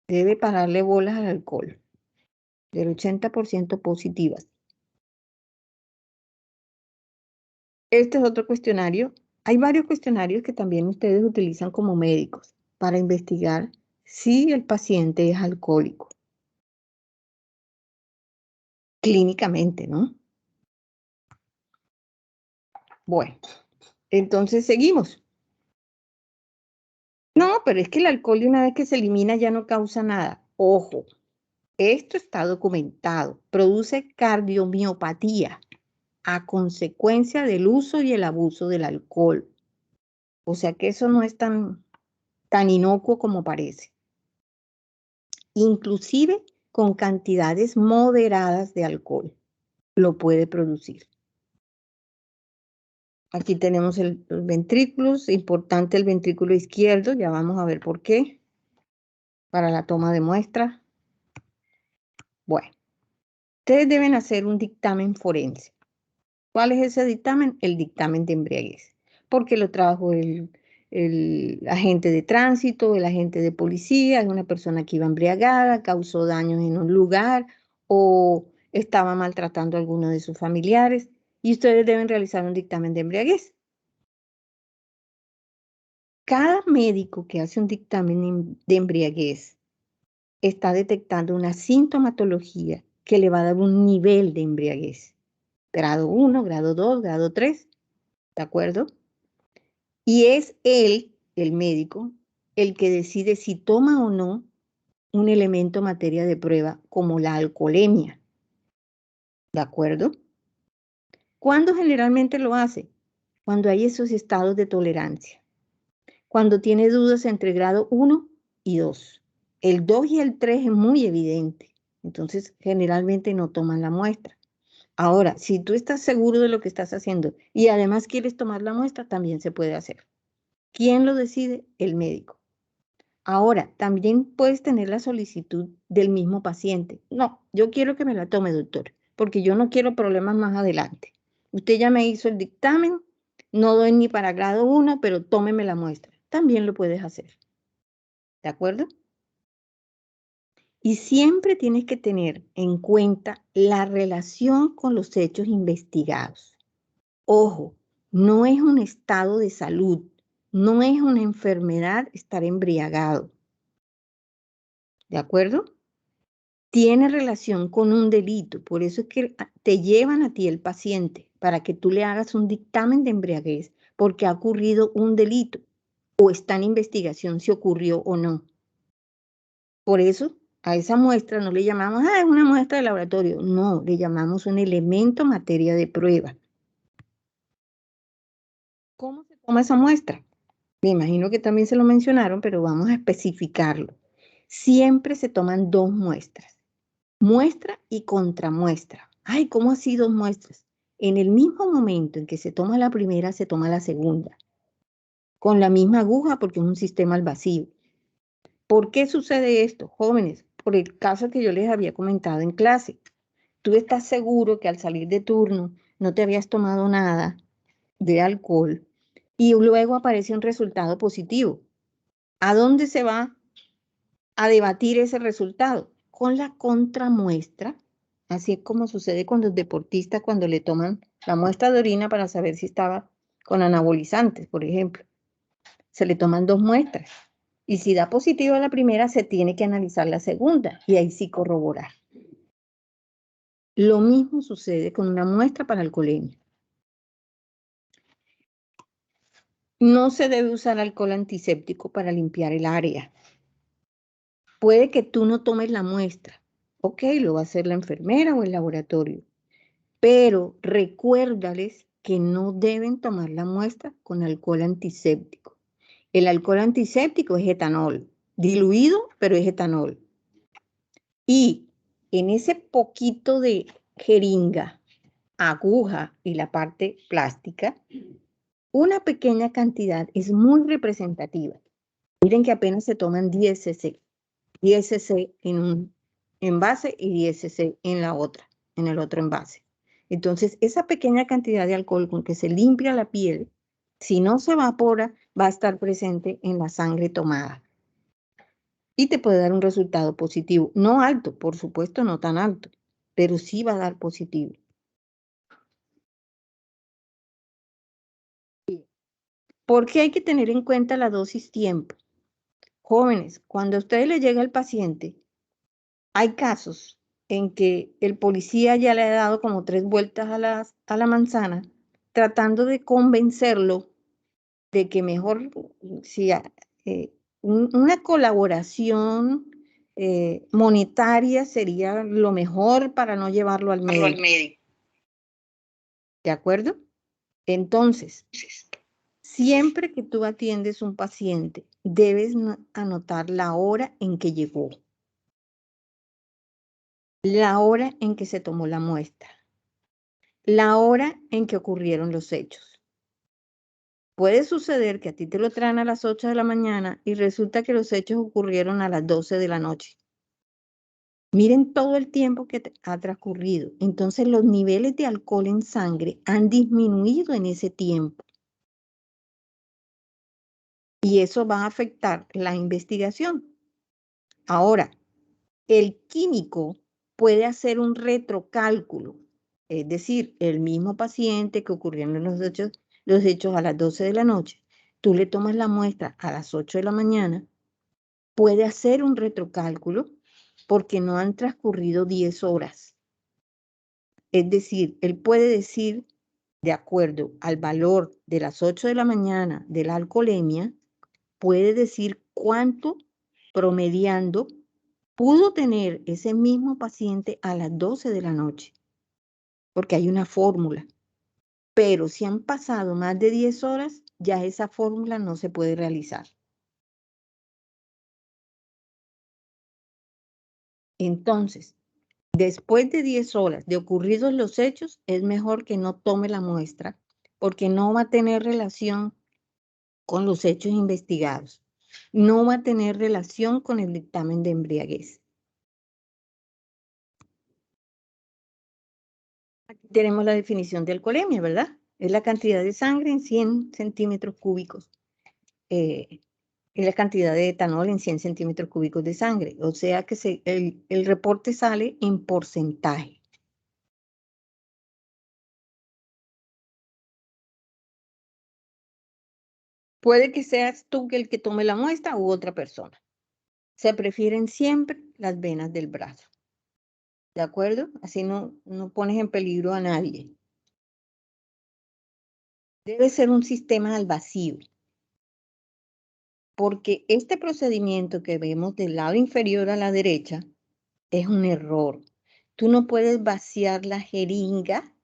debe pararle bolas al alcohol, del 80% positivas. Este es otro cuestionario. Hay varios cuestionarios que también ustedes utilizan como médicos para investigar si el paciente es alcohólico. Clínicamente, ¿no? Bueno, entonces seguimos. No, pero es que el alcohol de una vez que se elimina ya no causa nada. Ojo, esto está documentado. Produce cardiomiopatía a consecuencia del uso y el abuso del alcohol. O sea que eso no es tan inocuo como parece. Inclusive con cantidades moderadas de alcohol lo puede producir. Aquí tenemos los ventrículos, importante el ventrículo izquierdo, ya vamos a ver por qué, para la toma de muestra. Bueno, ustedes deben hacer un dictamen forense. ¿Cuál es ese dictamen? El dictamen de embriaguez, porque lo trajo el agente de tránsito, el agente de policía, es una persona que iba embriagada, causó daños en un lugar o estaba maltratando a alguno de sus familiares y ustedes deben realizar un dictamen de embriaguez. Cada médico que hace un dictamen de embriaguez está detectando una sintomatología que le va a dar un nivel de embriaguez. Grado 1, grado 2, grado 3, ¿de acuerdo? Y es él, el médico, el que decide si toma o no un elemento materia de prueba como la alcoholemia. ¿De acuerdo? ¿Cuándo generalmente lo hace? Cuando hay esos estados de tolerancia. Cuando tiene dudas entre grado 1 y 2. El 2 y el 3 es muy evidente. Entonces, generalmente no toman la muestra. Ahora, si tú estás seguro de lo que estás haciendo y además quieres tomar la muestra, también se puede hacer. ¿Quién lo decide? El médico. Ahora, también puedes tener la solicitud del mismo paciente. No, yo quiero que me la tome, doctor, porque yo no quiero problemas más adelante. Usted ya me hizo el dictamen, no doy ni para grado 1, pero tómeme la muestra. También lo puedes hacer. ¿De acuerdo? Y siempre tienes que tener en cuenta la relación con los hechos investigados. Ojo, no es un estado de salud, No es una enfermedad estar embriagado. ¿De acuerdo? Tiene relación con un delito. Por eso es que te llevan a ti el paciente para que tú le hagas un dictamen de embriaguez porque ha ocurrido un delito o está en investigación si ocurrió o no. Por eso a esa muestra no le llamamos, es una muestra de laboratorio. No, le llamamos un elemento materia de prueba. ¿Cómo se toma esa muestra? Me imagino que también se lo mencionaron, pero vamos a especificarlo. Siempre se toman 2 muestras. Muestra y contramuestra. Ay, ¿cómo así 2 muestras? En el mismo momento en que se toma la primera, se toma la segunda. Con la misma aguja porque es un sistema al vacío. ¿Por qué sucede esto, jóvenes? Por el caso que yo les había comentado en clase. Tú estás seguro que al salir de turno no te habías tomado nada de alcohol y luego aparece un resultado positivo. ¿A dónde se va a debatir ese resultado? Con la contramuestra, así como sucede con los deportistas cuando le toman la muestra de orina para saber si estaba con anabolizantes, por ejemplo. Se le toman 2 muestras y si da positivo a la primera, se tiene que analizar la segunda y ahí sí corroborar. Lo mismo sucede con una muestra para alcoholemia. No se debe usar alcohol antiséptico para limpiar el área. Puede que tú no tomes la muestra. Ok, lo va a hacer la enfermera o el laboratorio. Pero recuérdales que no deben tomar la muestra con alcohol antiséptico. El alcohol antiséptico es etanol, diluido, pero es etanol. Y en ese poquito de jeringa, aguja y la parte plástica, una pequeña cantidad es muy representativa. Miren que apenas se toman 10 cc. 10 cc en un envase y 10 cc en la otra, en el otro envase. Entonces, esa pequeña cantidad de alcohol con que se limpia la piel, si no se evapora, va a estar presente en la sangre tomada. Y te puede dar un resultado positivo. No alto, por supuesto, no tan alto, pero sí va a dar positivo. ¿Por qué hay que tener en cuenta la dosis tiempo? Jóvenes, cuando a ustedes le llega el paciente, hay casos en que el policía ya le ha dado como 3 vueltas a la manzana, tratando de convencerlo de que mejor, si una colaboración monetaria sería lo mejor para no llevarlo al médico. ¿De acuerdo? Entonces, siempre que tú atiendes un paciente, debes anotar la hora en que llegó, la hora en que se tomó la muestra, la hora en que ocurrieron los hechos. Puede suceder que a ti te lo traen a las 8 de la mañana y resulta que los hechos ocurrieron a las 12 de la noche. Miren todo el tiempo que ha transcurrido. Entonces los niveles de alcohol en sangre han disminuido en ese tiempo. Y eso va a afectar la investigación. Ahora, el químico puede hacer un retrocálculo. Es decir, el mismo paciente que ocurrieron los hechos a las 12 de la noche, tú le tomas la muestra a las 8 de la mañana, puede hacer un retrocálculo porque no han transcurrido 10 horas. Es decir, él puede decir, de acuerdo al valor de las 8 de la mañana de la alcoholemia, puede decir cuánto promediando pudo tener ese mismo paciente a las 12 de la noche, porque hay una fórmula. Pero si han pasado más de 10 horas, ya esa fórmula no se puede realizar. Entonces, después de 10 horas de ocurridos los hechos, es mejor que no tome la muestra, porque no va a tener relación con los hechos investigados. No va a tener relación con el dictamen de embriaguez. Aquí tenemos la definición de alcoholemia, ¿verdad? Es la cantidad de sangre en 100 centímetros cúbicos. Es la cantidad de etanol en 100 centímetros cúbicos de sangre. O sea que el reporte sale en porcentaje. Puede que seas tú el que tome la muestra u otra persona. Se prefieren siempre las venas del brazo. ¿De acuerdo? Así no pones en peligro a nadie. Debe ser un sistema al vacío. Porque este procedimiento que vemos del lado inferior a la derecha es un error. Tú no puedes vaciar la jeringa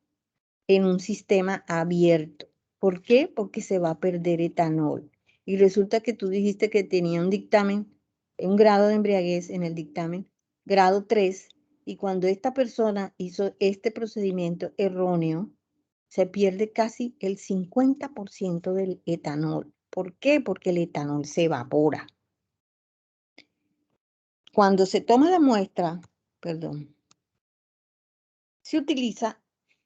en un sistema abierto. ¿Por qué? Porque se va a perder etanol. Y resulta que tú dijiste que tenía un dictamen, un grado de embriaguez en el dictamen, grado 3, y cuando esta persona hizo este procedimiento erróneo, se pierde casi el 50% del etanol. ¿Por qué? Porque el etanol se evapora. Cuando se toma la muestra, se utiliza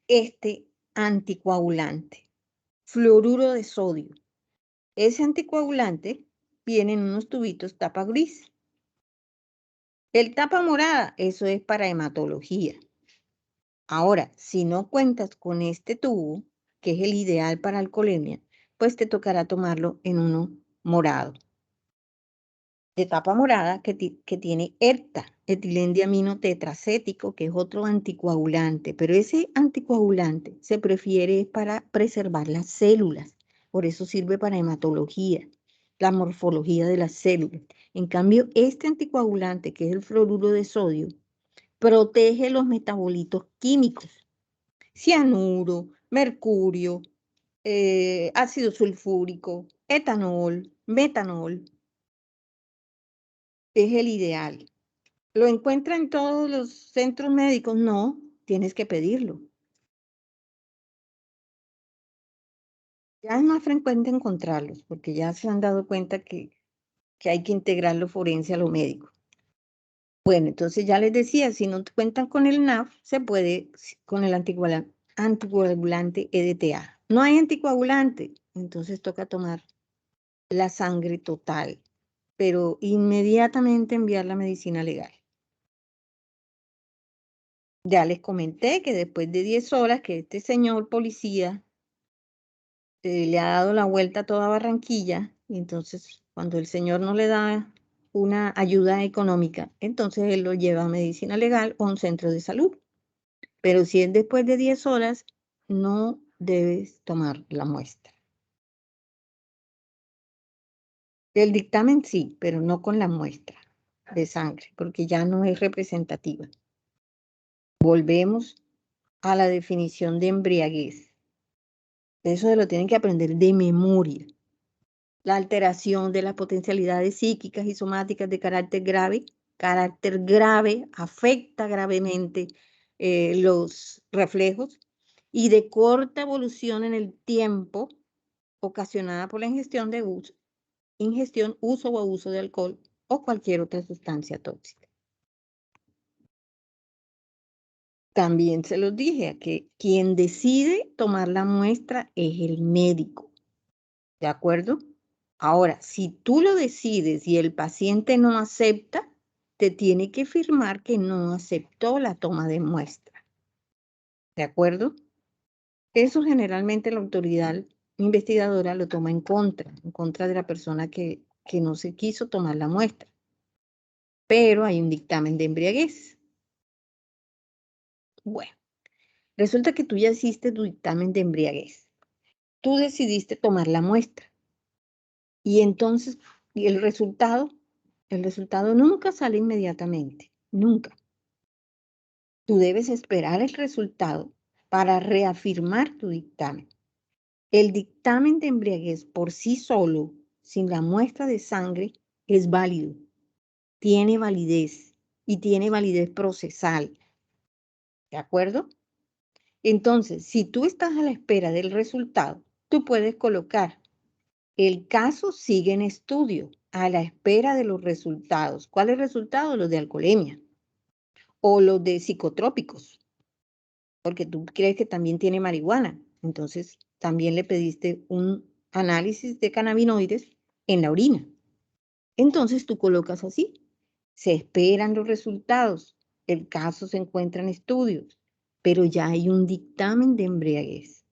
este anticoagulante, fluoruro de sodio. Ese anticoagulante viene en unos tubitos tapa gris. El tapa morada, eso es para hematología. Ahora, si no cuentas con este tubo, que es el ideal para alcoholemia, pues te tocará tomarlo en uno morado. De tapa morada que tiene ERTA, etilendiamino tetracético, que es otro anticoagulante, pero ese anticoagulante se prefiere para preservar las células, por eso sirve para hematología, la morfología de las células. En cambio, este anticoagulante, que es el fluoruro de sodio, protege los metabolitos químicos, cianuro, mercurio, ácido sulfúrico, etanol, metanol. Es el ideal. ¿Lo encuentra en todos los centros médicos? No, tienes que pedirlo. Ya es más frecuente encontrarlos, porque ya se han dado cuenta que hay que integrar lo forense a lo médico. Bueno, entonces ya les decía, si no cuentan con el NAF, se puede con el anticoagulante EDTA. No hay anticoagulante, entonces toca tomar la sangre total, pero inmediatamente enviar la medicina legal. Ya les comenté que después de 10 horas que este señor policía le ha dado la vuelta a toda Barranquilla, y entonces cuando el señor no le da una ayuda económica, entonces él lo lleva a medicina legal o a un centro de salud. Pero si es después de 10 horas, no debes tomar la muestra. El dictamen sí, pero no con la muestra de sangre, porque ya no es representativa. Volvemos a la definición de embriaguez. Eso se lo tienen que aprender de memoria. La alteración de las potencialidades psíquicas y somáticas de carácter grave, afecta gravemente los reflejos y de corta evolución en el tiempo ocasionada por la ingestión, uso o abuso de alcohol o cualquier otra sustancia tóxica. También se los dije que quien decide tomar la muestra es el médico, ¿de acuerdo? Ahora, si tú lo decides y el paciente no acepta, te tiene que firmar que no aceptó la toma de muestra, ¿de acuerdo? Eso generalmente la autoridad investigadora lo toma en contra de la persona que no se quiso tomar la muestra. Pero hay un dictamen de embriaguez. Bueno, resulta que tú ya hiciste tu dictamen de embriaguez. Tú decidiste tomar la muestra. Y entonces, ¿y el resultado? El resultado nunca sale inmediatamente, nunca. Tú debes esperar el resultado para reafirmar tu dictamen. El dictamen de embriaguez por sí solo, sin la muestra de sangre, es válido. Tiene validez y tiene validez procesal. ¿De acuerdo? Entonces, si tú estás a la espera del resultado, tú puedes colocar: el caso sigue en estudio, a la espera de los resultados. ¿Cuáles resultados? Los de alcoholemia o los de psicotrópicos, porque tú crees que también tiene marihuana. Entonces, también le pediste un análisis de cannabinoides en la orina. Entonces, tú colocas así: se esperan los resultados, el caso se encuentra en estudios, pero ya hay un dictamen de embriaguez.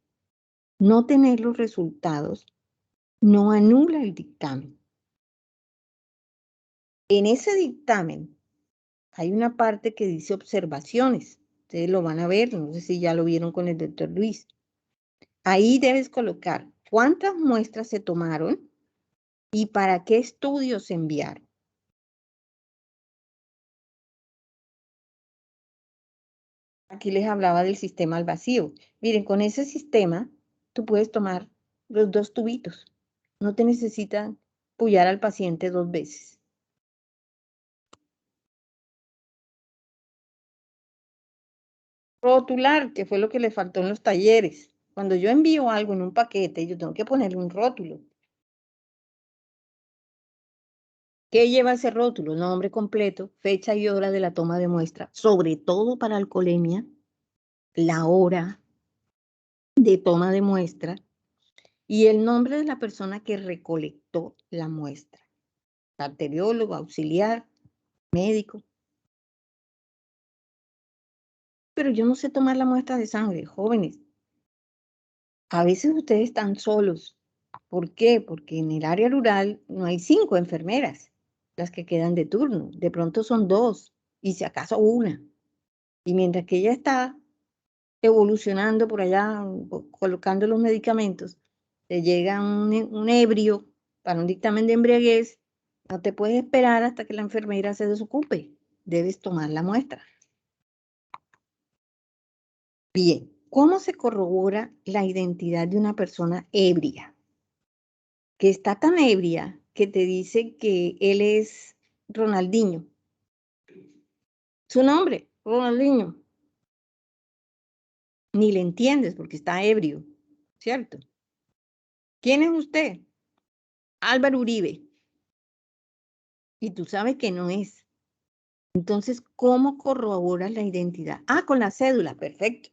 No tener los resultados no anula el dictamen. En ese dictamen hay una parte que dice observaciones. Ustedes lo van a ver, no sé si ya lo vieron con el doctor Luis. Ahí debes colocar cuántas muestras se tomaron y para qué estudios se enviaron. Aquí les hablaba del sistema al vacío. Miren, con ese sistema tú puedes tomar los 2 tubitos. No te necesitan pullar al paciente 2 veces. Rotular, que fue lo que le faltó en los talleres. Cuando yo envío algo en un paquete, yo tengo que ponerle un rótulo. ¿Qué lleva ese rótulo? Nombre completo, fecha y hora de la toma de muestra, sobre todo para alcoholemia, la hora de toma de muestra y el nombre de la persona que recolectó la muestra. Arteriólogo, auxiliar, médico. Pero yo no sé tomar la muestra de sangre, jóvenes. A veces ustedes están solos. ¿Por qué? Porque en el área rural no hay 5 enfermeras, las que quedan de turno. De pronto son 2 y si acaso 1. Y mientras que ella está evolucionando por allá, colocando los medicamentos, te llega un ebrio para un dictamen de embriaguez, no te puedes esperar hasta que la enfermera se desocupe. Debes tomar la muestra. Bien, ¿cómo se corrobora la identidad de una persona ebria? Que está tan ebria que te dice que él es Ronaldinho. Su nombre, Ronaldinho. Ni le entiendes porque está ebrio, ¿cierto? ¿Quién es usted? Álvaro Uribe. Y tú sabes que no es. Entonces, ¿cómo corroboras la identidad? Ah, con la cédula, perfecto.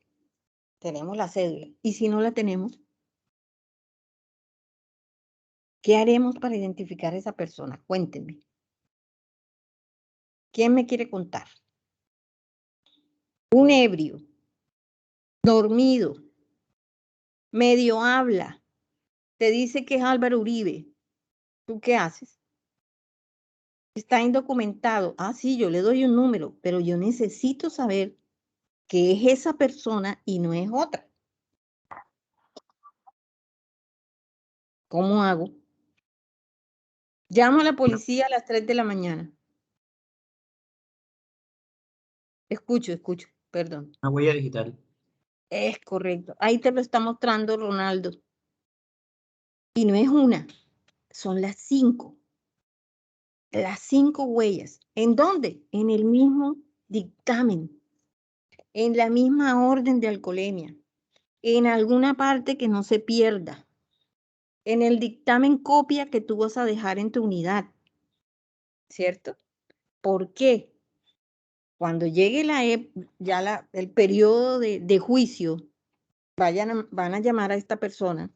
Tenemos la cédula. ¿Y si no la tenemos? ¿Qué haremos para identificar a esa persona? Cuéntenme. ¿Quién me quiere contar? Un ebrio, dormido, medio habla, te dice que es Álvaro Uribe. ¿Tú qué haces? Está indocumentado. Ah, sí, yo le doy un número, pero yo necesito saber que es esa persona y no es otra. ¿Cómo hago? Llamo a la policía a las 3 de la mañana. Escucho, perdón. Una huella digital. Es correcto. Ahí te lo está mostrando Ronaldo. Y no es una, son las 5. Las 5 huellas. ¿En dónde? En el mismo dictamen, en la misma orden de alcoholemia, en alguna parte que no se pierda, en el dictamen copia que tú vas a dejar en tu unidad, ¿cierto? ¿Por qué? Cuando llegue el periodo de juicio, van a llamar a esta persona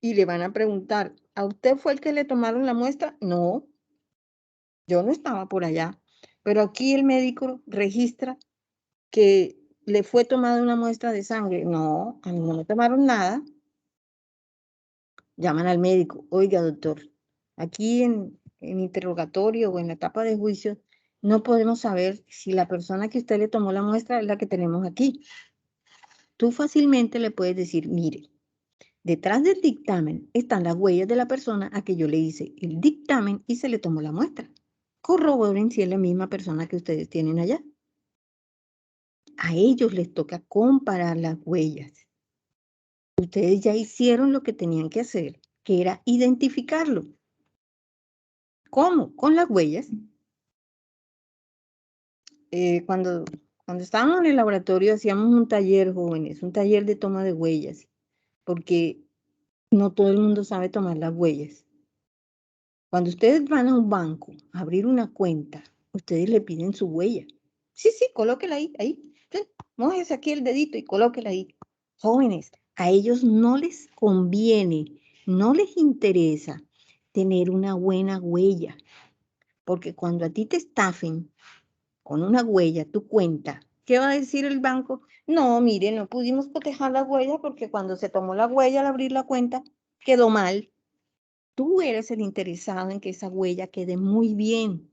y le van a preguntar, ¿a usted fue el que le tomaron la muestra? No, yo no estaba por allá, pero aquí el médico registra que le fue tomada una muestra de sangre. No, a mí no me tomaron nada. Llaman al médico, oiga doctor, aquí en interrogatorio o en la etapa de juicio, no podemos saber si la persona que usted le tomó la muestra es la que tenemos aquí. Tú fácilmente le puedes decir, mire, detrás del dictamen están las huellas de la persona a que yo le hice el dictamen y se le tomó la muestra. Corroboren si es la misma persona que ustedes tienen allá. A ellos les toca comparar las huellas. Ustedes ya hicieron lo que tenían que hacer, que era identificarlo. ¿Cómo? Con las huellas. Cuando estábamos en el laboratorio hacíamos un taller, jóvenes, un taller de toma de huellas, porque no todo el mundo sabe tomar las huellas. Cuando ustedes van a un banco a abrir una cuenta, ustedes le piden su huella. Sí, colóquela ahí. Sí, mójese aquí el dedito y colóquela ahí. Jóvenes, a ellos no les conviene, no les interesa tener una buena huella, porque cuando a ti te estafen con una huella, tu cuenta, ¿qué va a decir el banco? No, mire, no pudimos cotejar la huella porque cuando se tomó la huella al abrir la cuenta, quedó mal, tú eres el interesado en que esa huella quede muy bien.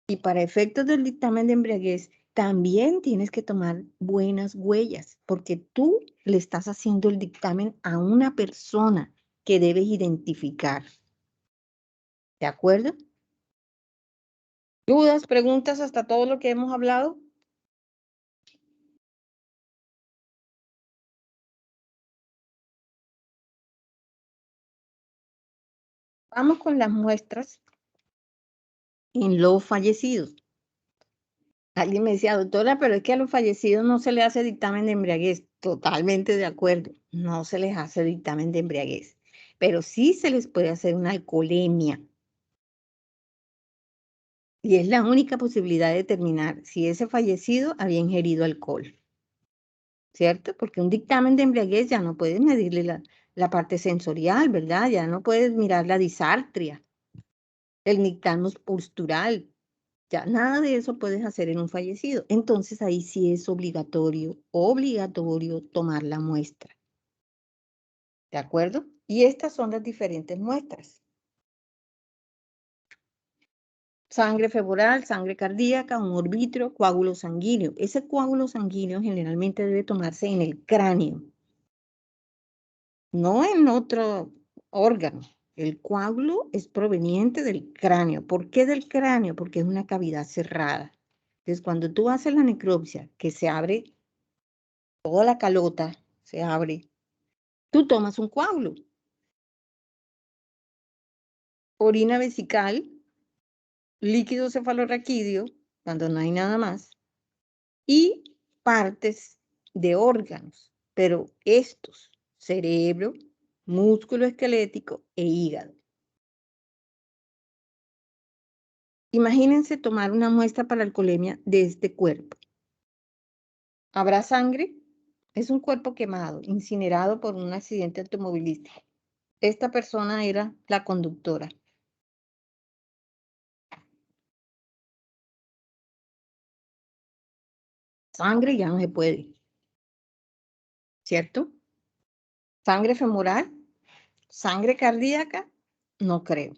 Y para efectos del dictamen de embriaguez, también tienes que tomar buenas huellas, porque tú le estás haciendo el dictamen a una persona que debes identificar. ¿De acuerdo? ¿Dudas, preguntas hasta todo lo que hemos hablado? Vamos con las muestras en los fallecidos. Alguien me decía, doctora, pero es que a los fallecidos no se les hace dictamen de embriaguez. Totalmente de acuerdo, no se les hace dictamen de embriaguez, pero sí se les puede hacer una alcoholemia. Y es la única posibilidad de determinar si ese fallecido había ingerido alcohol. ¿Cierto? Porque un dictamen de embriaguez ya no puedes medirle la parte sensorial, ¿verdad? Ya no puedes mirar la disartria, el nixtamus postural. Ya nada de eso puedes hacer en un fallecido. Entonces ahí sí es obligatorio tomar la muestra. ¿De acuerdo? Y estas son las diferentes muestras. Sangre femoral, sangre cardíaca, humor vítreo, coágulo sanguíneo. Ese coágulo sanguíneo generalmente debe tomarse en el cráneo, no en otro órgano. El coágulo es proveniente del cráneo. ¿Por qué del cráneo? Porque es una cavidad cerrada. Entonces, cuando tú haces la necropsia, que se abre toda la calota, se abre, tú tomas un coágulo. Orina vesical, líquido cefalorraquídeo, cuando no hay nada más, y partes de órganos, pero estos, cerebro, músculo esquelético e hígado. Imagínense tomar una muestra para alcoholemia de este cuerpo. ¿Habrá sangre? Es un cuerpo quemado, incinerado por un accidente automovilístico. Esta persona era la conductora. Sangre ya no se puede, ¿cierto? Sangre femoral, sangre cardíaca, no creo.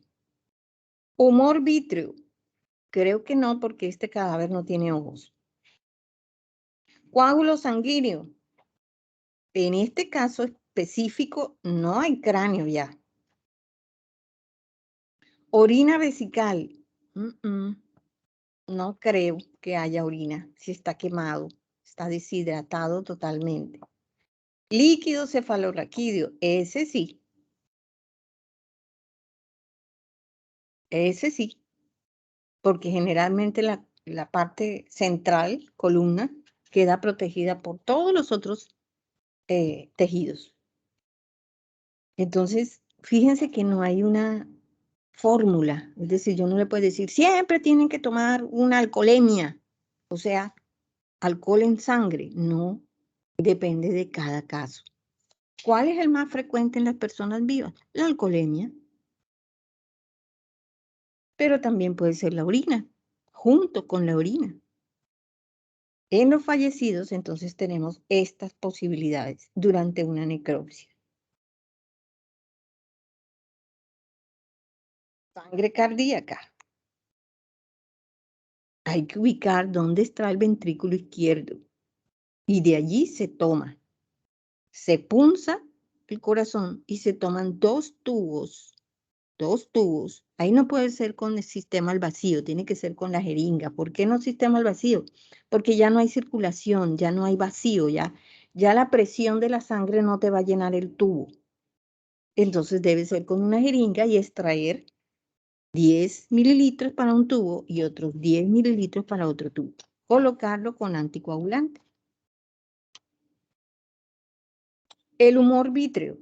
Humor vítreo, creo que no, porque este cadáver no tiene ojos. Coágulo sanguíneo, en este caso específico no hay cráneo ya. Orina vesical, no creo que haya orina, si está quemado, está deshidratado totalmente. Líquido cefalorraquídeo, ese sí. Ese sí, porque generalmente la parte central, columna, queda protegida por todos los otros tejidos. Entonces, fíjense que no hay una fórmula, es decir, yo no le puedo decir, siempre tienen que tomar una alcoholemia, o sea, alcohol en sangre, no, depende de cada caso. ¿Cuál es el más frecuente en las personas vivas? La alcoholemia. Pero también puede ser la orina, junto con la orina. En los fallecidos, entonces, tenemos estas posibilidades durante una necropsia. Sangre cardíaca. Hay que ubicar dónde está el ventrículo izquierdo y de allí se toma. Se punza el corazón y se toman dos tubos. Ahí no puede ser con el sistema al vacío, tiene que ser con la jeringa. ¿Por qué no sistema al vacío? Porque ya no hay circulación, ya no hay vacío, ya la presión de la sangre no te va a llenar el tubo. Entonces debe ser con una jeringa y extraer 10 mililitros para un tubo y otros 10 mililitros para otro tubo. Colocarlo con anticoagulante. El humor vítreo.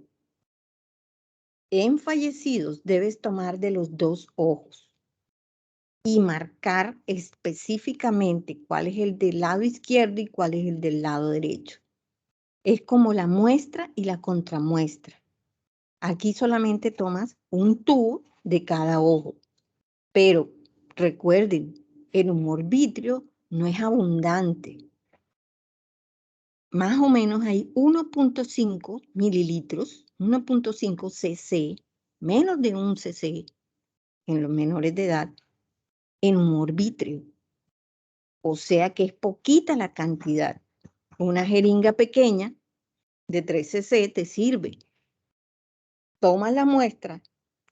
En fallecidos debes tomar de los dos ojos y marcar específicamente cuál es el del lado izquierdo y cuál es el del lado derecho. Es como la muestra y la contramuestra. Aquí solamente tomas un tubo de cada ojo, pero recuerden, el humor vítreo no es abundante. Más o menos hay 1.5 mililitros 1.5 cc, menos de 1 cc en los menores de edad, en humor vítreo. O sea que es poquita la cantidad. Una jeringa pequeña de 3 cc te sirve. Tomas la muestra,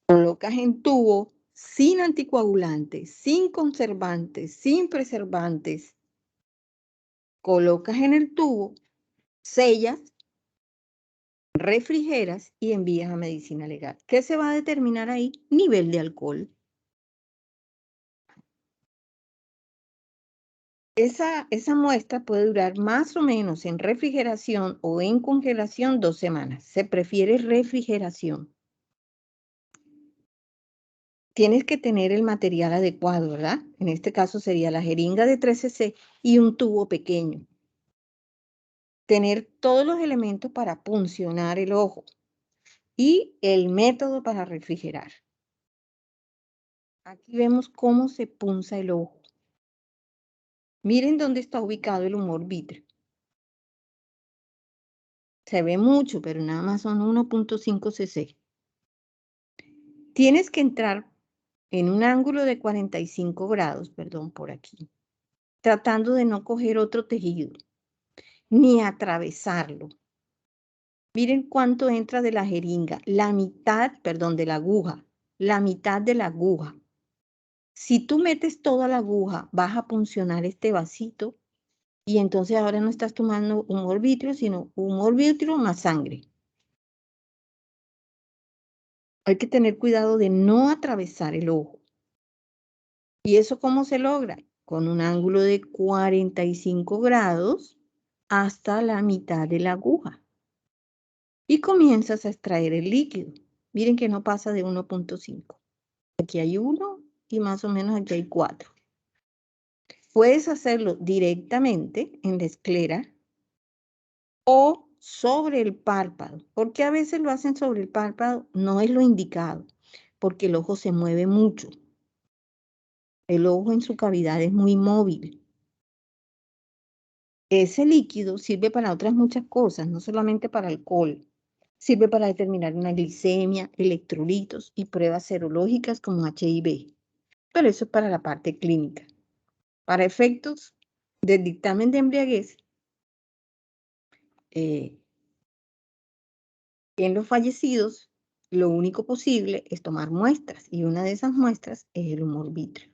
colocas en tubo, sin anticoagulantes, sin conservantes, sin preservantes. Colocas en el tubo, sellas, refrigeras y envías a medicina legal. ¿Qué se va a determinar ahí? Nivel de alcohol. Esa muestra puede durar más o menos en refrigeración o en congelación 2 semanas. Se prefiere refrigeración. Tienes que tener el material adecuado, ¿verdad? En este caso sería la jeringa de 3 cc y un tubo pequeño. Tener todos los elementos para puncionar el ojo y el método para refrigerar. Aquí vemos cómo se punza el ojo. Miren dónde está ubicado el humor vítreo. Se ve mucho, pero nada más son 1.5 cc. Tienes que entrar en un ángulo de 45 grados, perdón, por aquí, tratando de no coger otro tejido, ni atravesarlo. Miren cuánto entra de la jeringa, la mitad, perdón, de la aguja, la mitad de la aguja. Si tú metes toda la aguja, vas a puncionar este vasito y entonces ahora no estás tomando humor vítreo, sino humor vítreo más sangre. Hay que tener cuidado de no atravesar el ojo. ¿Y eso cómo se logra? Con un ángulo de 45 grados hasta la mitad de la aguja. Y comienzas a extraer el líquido. Miren que no pasa de 1.5. Aquí hay 1 y más o menos aquí hay 4. Puedes hacerlo directamente en la esclera o sobre el párpado. ¿Por qué a veces lo hacen sobre el párpado? No es lo indicado, porque el ojo se mueve mucho. El ojo en su cavidad es muy móvil. Ese líquido sirve para otras muchas cosas, no solamente para alcohol. Sirve para determinar una glicemia, electrolitos y pruebas serológicas como HIV. Pero eso es para la parte clínica. Para efectos del dictamen de embriaguez, en los fallecidos, lo único posible es tomar muestras y una de esas muestras es el humor vítreo.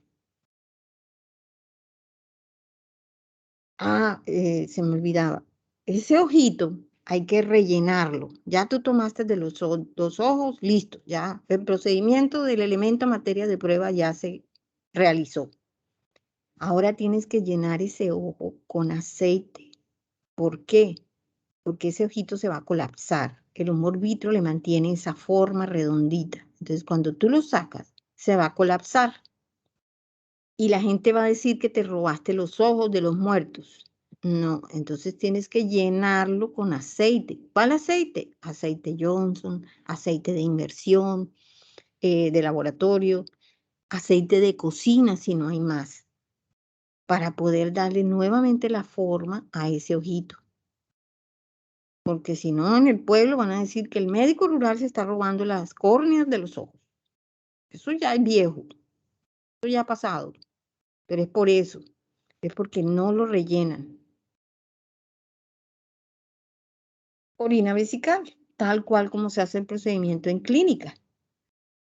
Se me olvidaba. Ese ojito hay que rellenarlo. Ya tú tomaste de los dos ojos, listo. Ya el procedimiento del elemento materia de prueba ya se realizó. Ahora tienes que llenar ese ojo con aceite. ¿Por qué? Porque ese ojito se va a colapsar. El humor vítreo le mantiene esa forma redondita. Entonces, cuando tú lo sacas, se va a colapsar. Y la gente va a decir que te robaste los ojos de los muertos. No, entonces tienes que llenarlo con aceite. ¿Cuál aceite? Aceite Johnson, aceite de inmersión, de laboratorio, aceite de cocina si no hay más, para poder darle nuevamente la forma a ese ojito. Porque si no, en el pueblo van a decir que el médico rural se está robando las córneas de los ojos. Eso ya es viejo, eso ya ha pasado, pero es por eso, es porque no lo rellenan. Orina vesical, tal cual como se hace el procedimiento en clínica.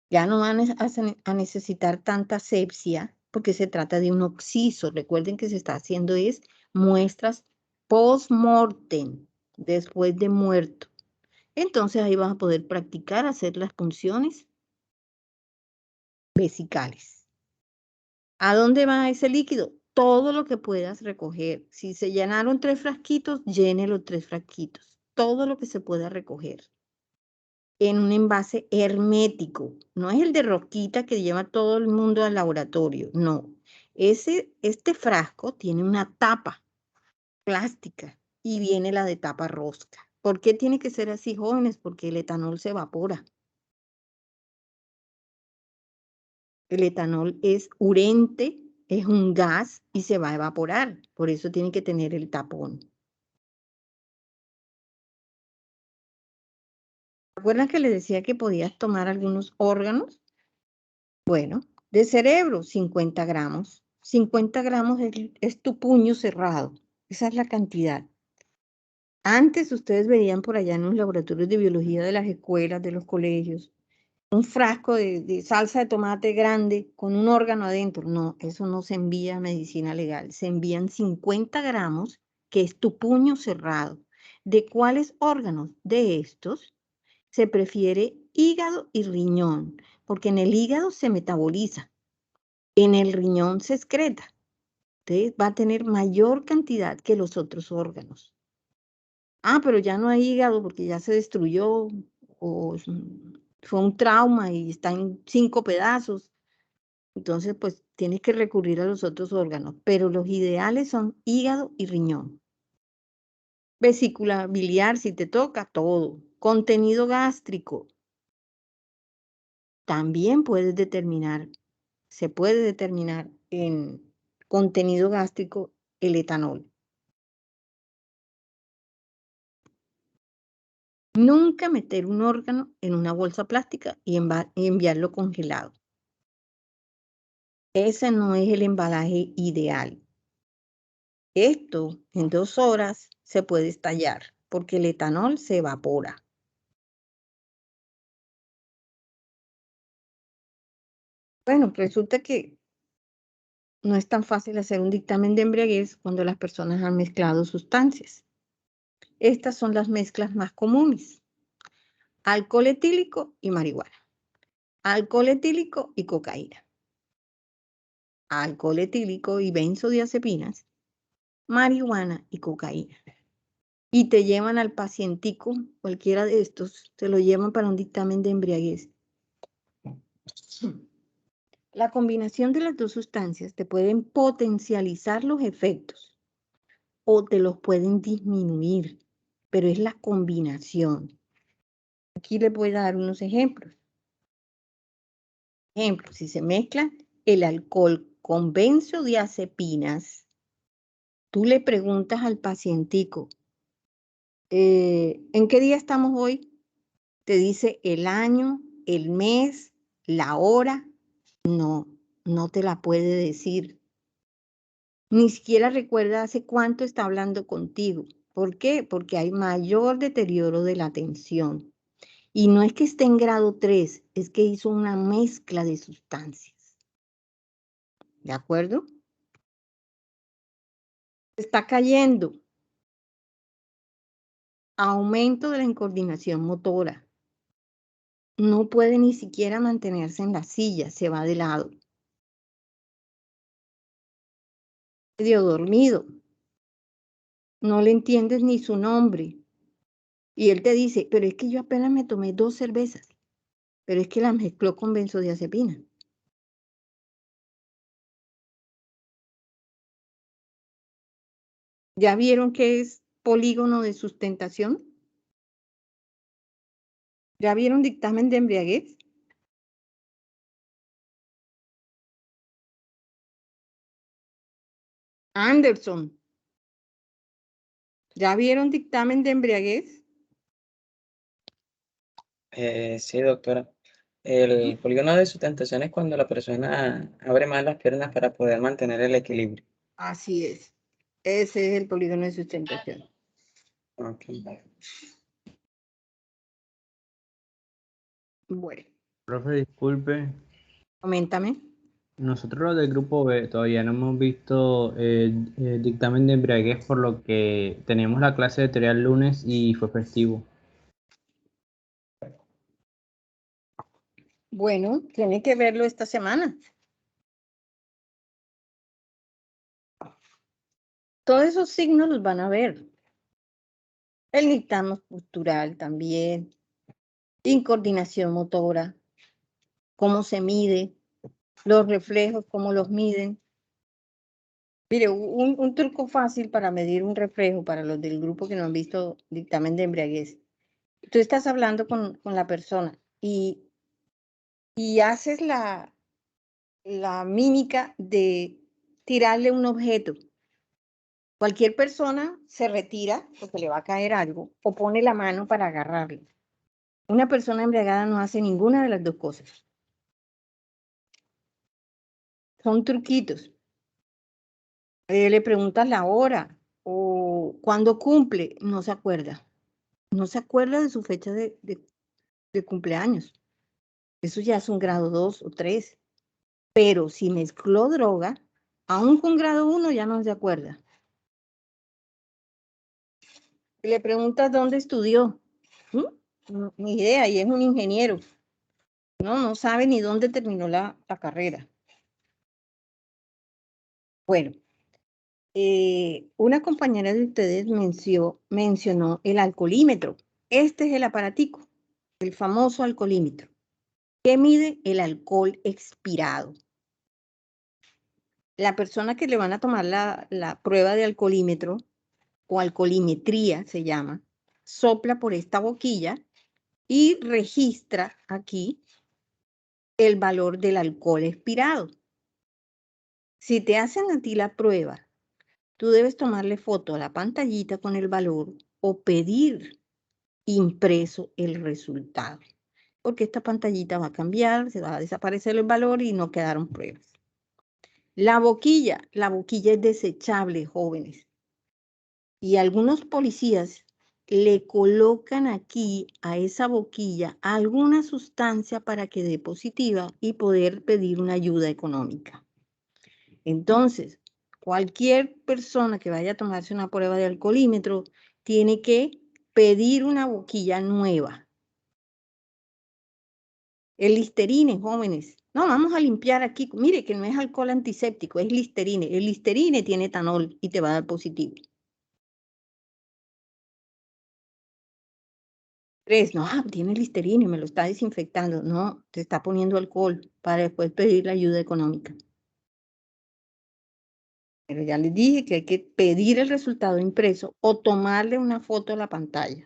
Ya no van a necesitar tanta asepsia porque se trata de un occiso. Recuerden que se está haciendo es muestras post-mortem, después de muerto. Entonces ahí vas a poder practicar hacer las punciones vesicales. ¿A dónde va ese líquido? Todo lo que puedas recoger. Si se llenaron 3 frasquitos, llene los 3 frasquitos. Todo lo que se pueda recoger. En un envase hermético. No es el de rosquita que lleva todo el mundo al laboratorio. No. Este frasco tiene una tapa plástica y viene la de tapa rosca. ¿Por qué tiene que ser así, jóvenes? Porque el etanol se evapora. El etanol es urente, es un gas y se va a evaporar. Por eso tiene que tener el tapón. ¿Recuerdan que les decía que podías tomar algunos órganos? Bueno, de cerebro, 50 gramos. 50 gramos es tu puño cerrado. Esa es la cantidad. Antes ustedes veían por allá en los laboratorios de biología de las escuelas, de los colegios, un frasco de salsa de tomate grande con un órgano adentro. No, eso no se envía a medicina legal. Se envían 50 gramos, que es tu puño cerrado. ¿De cuáles órganos? De estos se prefiere hígado y riñón, porque en el hígado se metaboliza, en el riñón se excreta. Entonces va a tener mayor cantidad que los otros órganos. Ah, pero ya no hay hígado porque ya se destruyó o fue un trauma y está en 5 pedazos. Entonces, pues tienes que recurrir a los otros órganos, pero los ideales son hígado y riñón. Vesícula biliar, si te toca, todo. Contenido gástrico. También puedes determinar, se puede determinar en contenido gástrico el etanol. Nunca meter un órgano en una bolsa plástica y enviarlo congelado. Ese no es el embalaje ideal. Esto en 2 horas se puede estallar porque el etanol se evapora. Bueno, resulta que no es tan fácil hacer un dictamen de embriaguez cuando las personas han mezclado sustancias. Estas son las mezclas más comunes: alcohol etílico y marihuana, alcohol etílico y cocaína, alcohol etílico y benzodiazepinas, marihuana y cocaína. Y te llevan al pacientico, cualquiera de estos, te lo llevan para un dictamen de embriaguez. La combinación de las dos sustancias te pueden potencializar los efectos o te los pueden disminuir, pero es la combinación. Aquí les voy a dar unos ejemplos. Ejemplo, si se mezcla el alcohol con benzodiazepinas, tú le preguntas al pacientico, ¿en qué día estamos hoy? Te dice el año, el mes, la hora. No, no te la puede decir. Ni siquiera recuerda hace cuánto está hablando contigo. ¿Por qué? Porque hay mayor deterioro de la atención. Y no es que esté en grado 3, es que hizo una mezcla de sustancias. ¿De acuerdo? Está cayendo. Aumento de la incoordinación motora. No puede ni siquiera mantenerse en la silla, se va de lado. Medio dormido. No le entiendes ni su nombre. Y él te dice, pero es que yo apenas me tomé 2 cervezas, pero es que las mezcló con benzodiazepina. ¿Ya vieron qué es polígono de sustentación? ¿Ya vieron dictamen de embriaguez? Anderson. ¿Ya vieron dictamen de embriaguez? Sí, doctora. El polígono de sustentación es cuando la persona abre más las piernas para poder mantener el equilibrio. Así es. Ese es el polígono de sustentación. Ok. Bueno, Profe, disculpe, coméntame. nosotros los del grupo B todavía no hemos visto el dictamen de embriaguez, por lo que teníamos la clase de teoría el lunes y fue festivo. Bueno, tiene que verlo esta semana. Todos esos signos los van a ver. El nixtamal postural también, incoordinación motora, cómo se mide, los reflejos, cómo los miden. Mire, un truco fácil para medir un reflejo para los del grupo que no han visto dictamen de embriaguez. Tú estás hablando con la persona y haces la mímica de tirarle un objeto. Cualquier persona se retira porque le va a caer algo o pone la mano para agarrarlo. Una persona embriagada no hace ninguna de las dos cosas. Son truquitos. Le preguntas la hora o cuándo cumple, no se acuerda. No se acuerda de su fecha de cumpleaños. Eso ya es un grado 2 o 3. Pero si mezcló droga, aún con grado 1 ya no se acuerda. Le preguntas dónde estudió. Ni idea, y es un ingeniero. No sabe ni dónde terminó la carrera. Bueno, una compañera de ustedes mencionó el alcoholímetro. Este es el aparatico, el famoso alcoholímetro, que mide el alcohol expirado. La persona que le van a tomar la prueba de alcoholímetro o alcoholimetría se llama, sopla por esta boquilla y registra aquí el valor del alcohol expirado. Si te hacen a ti la prueba, tú debes tomarle foto a la pantallita con el valor o pedir impreso el resultado, porque esta pantallita va a cambiar, se va a desaparecer el valor y no quedaron pruebas. La boquilla es desechable, jóvenes. Y algunos policías le colocan aquí a esa boquilla alguna sustancia para que dé positiva y poder pedir una ayuda económica. Entonces, cualquier persona que vaya a tomarse una prueba de alcoholímetro tiene que pedir una boquilla nueva. El Listerine, jóvenes. No, vamos a limpiar aquí. Mire que no es alcohol antiséptico, es Listerine. El Listerine tiene etanol y te va a dar positivo. 3, no, tiene Listerine y me lo está desinfectando. No, te está poniendo alcohol para después pedir la ayuda económica. Pero ya les dije que hay que pedir el resultado impreso o tomarle una foto a la pantalla.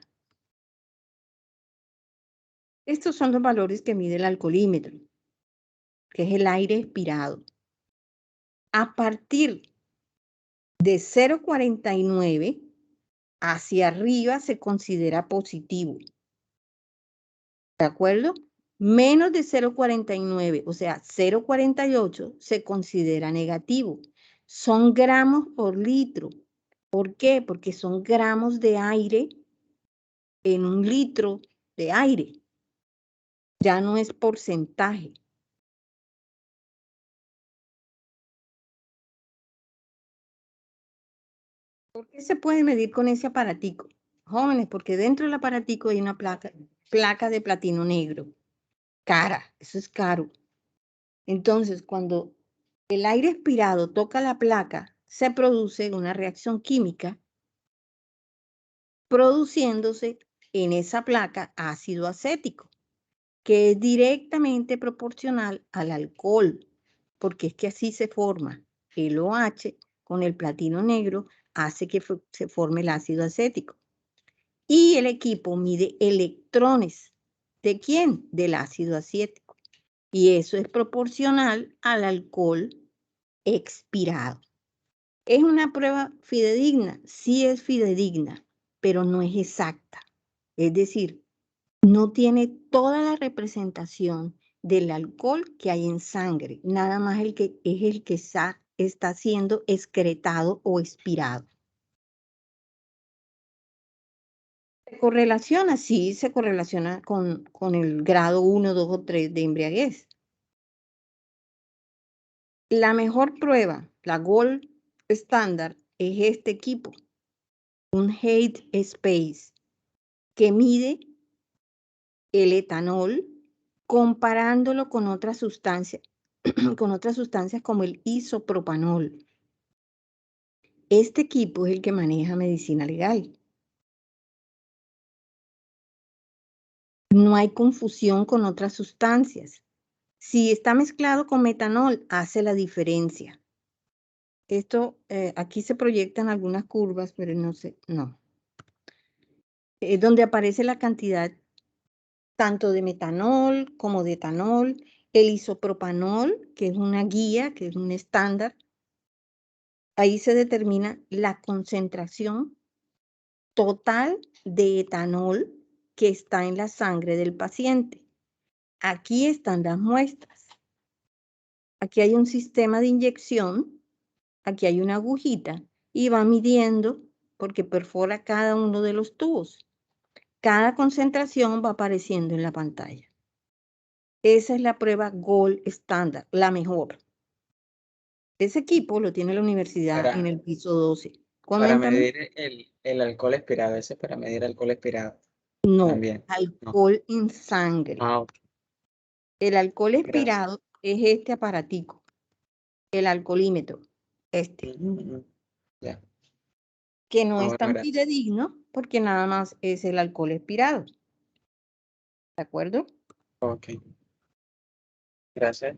Estos son los valores que mide el alcoholímetro, que es el aire expirado. A partir de 0,49 hacia arriba se considera positivo. ¿De acuerdo? Menos de 0,49, o sea, 0,48 se considera negativo. Son gramos por litro. ¿Por qué? Porque son gramos de aire en un litro de aire. Ya no es porcentaje. ¿Por qué se puede medir con ese aparatico? Jóvenes, porque dentro del aparatico hay una placa de platino negro. Cara, eso es caro. Entonces, cuando el aire expirado toca la placa, se produce una reacción química, produciéndose en esa placa ácido acético, que es directamente proporcional al alcohol, porque es que así se forma. El OH con el platino negro hace que se forme el ácido acético. Y el equipo mide electrones. ¿De quién? Del ácido acético. Y eso es proporcional al alcohol expirado. ¿Es una prueba fidedigna? Sí es fidedigna, pero no es exacta. Es decir, no tiene toda la representación del alcohol que hay en sangre, nada más el que está siendo excretado o expirado. ¿Se correlaciona? Sí, se correlaciona con el grado 1, 2 o 3 de embriaguez. La mejor prueba, la gold estándar, es este equipo, un Haight Space, que mide el etanol comparándolo con otras sustancias, como el isopropanol. Este equipo es el que maneja medicina legal. No hay confusión con otras sustancias. Si está mezclado con metanol, hace la diferencia. Esto, aquí se proyectan algunas curvas, pero no sé, no. Donde aparece la cantidad tanto de metanol como de etanol, el isopropanol, que es una guía, que es un estándar. Ahí se determina la concentración total de etanol que está en la sangre del paciente. Aquí están las muestras. Aquí hay un sistema de inyección, aquí hay una agujita y va midiendo porque perfora cada uno de los tubos. Cada concentración va apareciendo en la pantalla. Esa es la prueba Gold Standard, la mejor. Ese equipo lo tiene la universidad en el piso 12. Para Coméntame. medir el alcohol expirado, ese es para medir alcohol expirado. No, También. alcohol en sangre. Ok. El alcohol Gracias. expirado es este aparatico, el alcoholímetro, este, Ya. que no es Bueno, tan gracias. fidedigno porque nada más es el alcohol expirado. ¿De acuerdo? Ok. Gracias.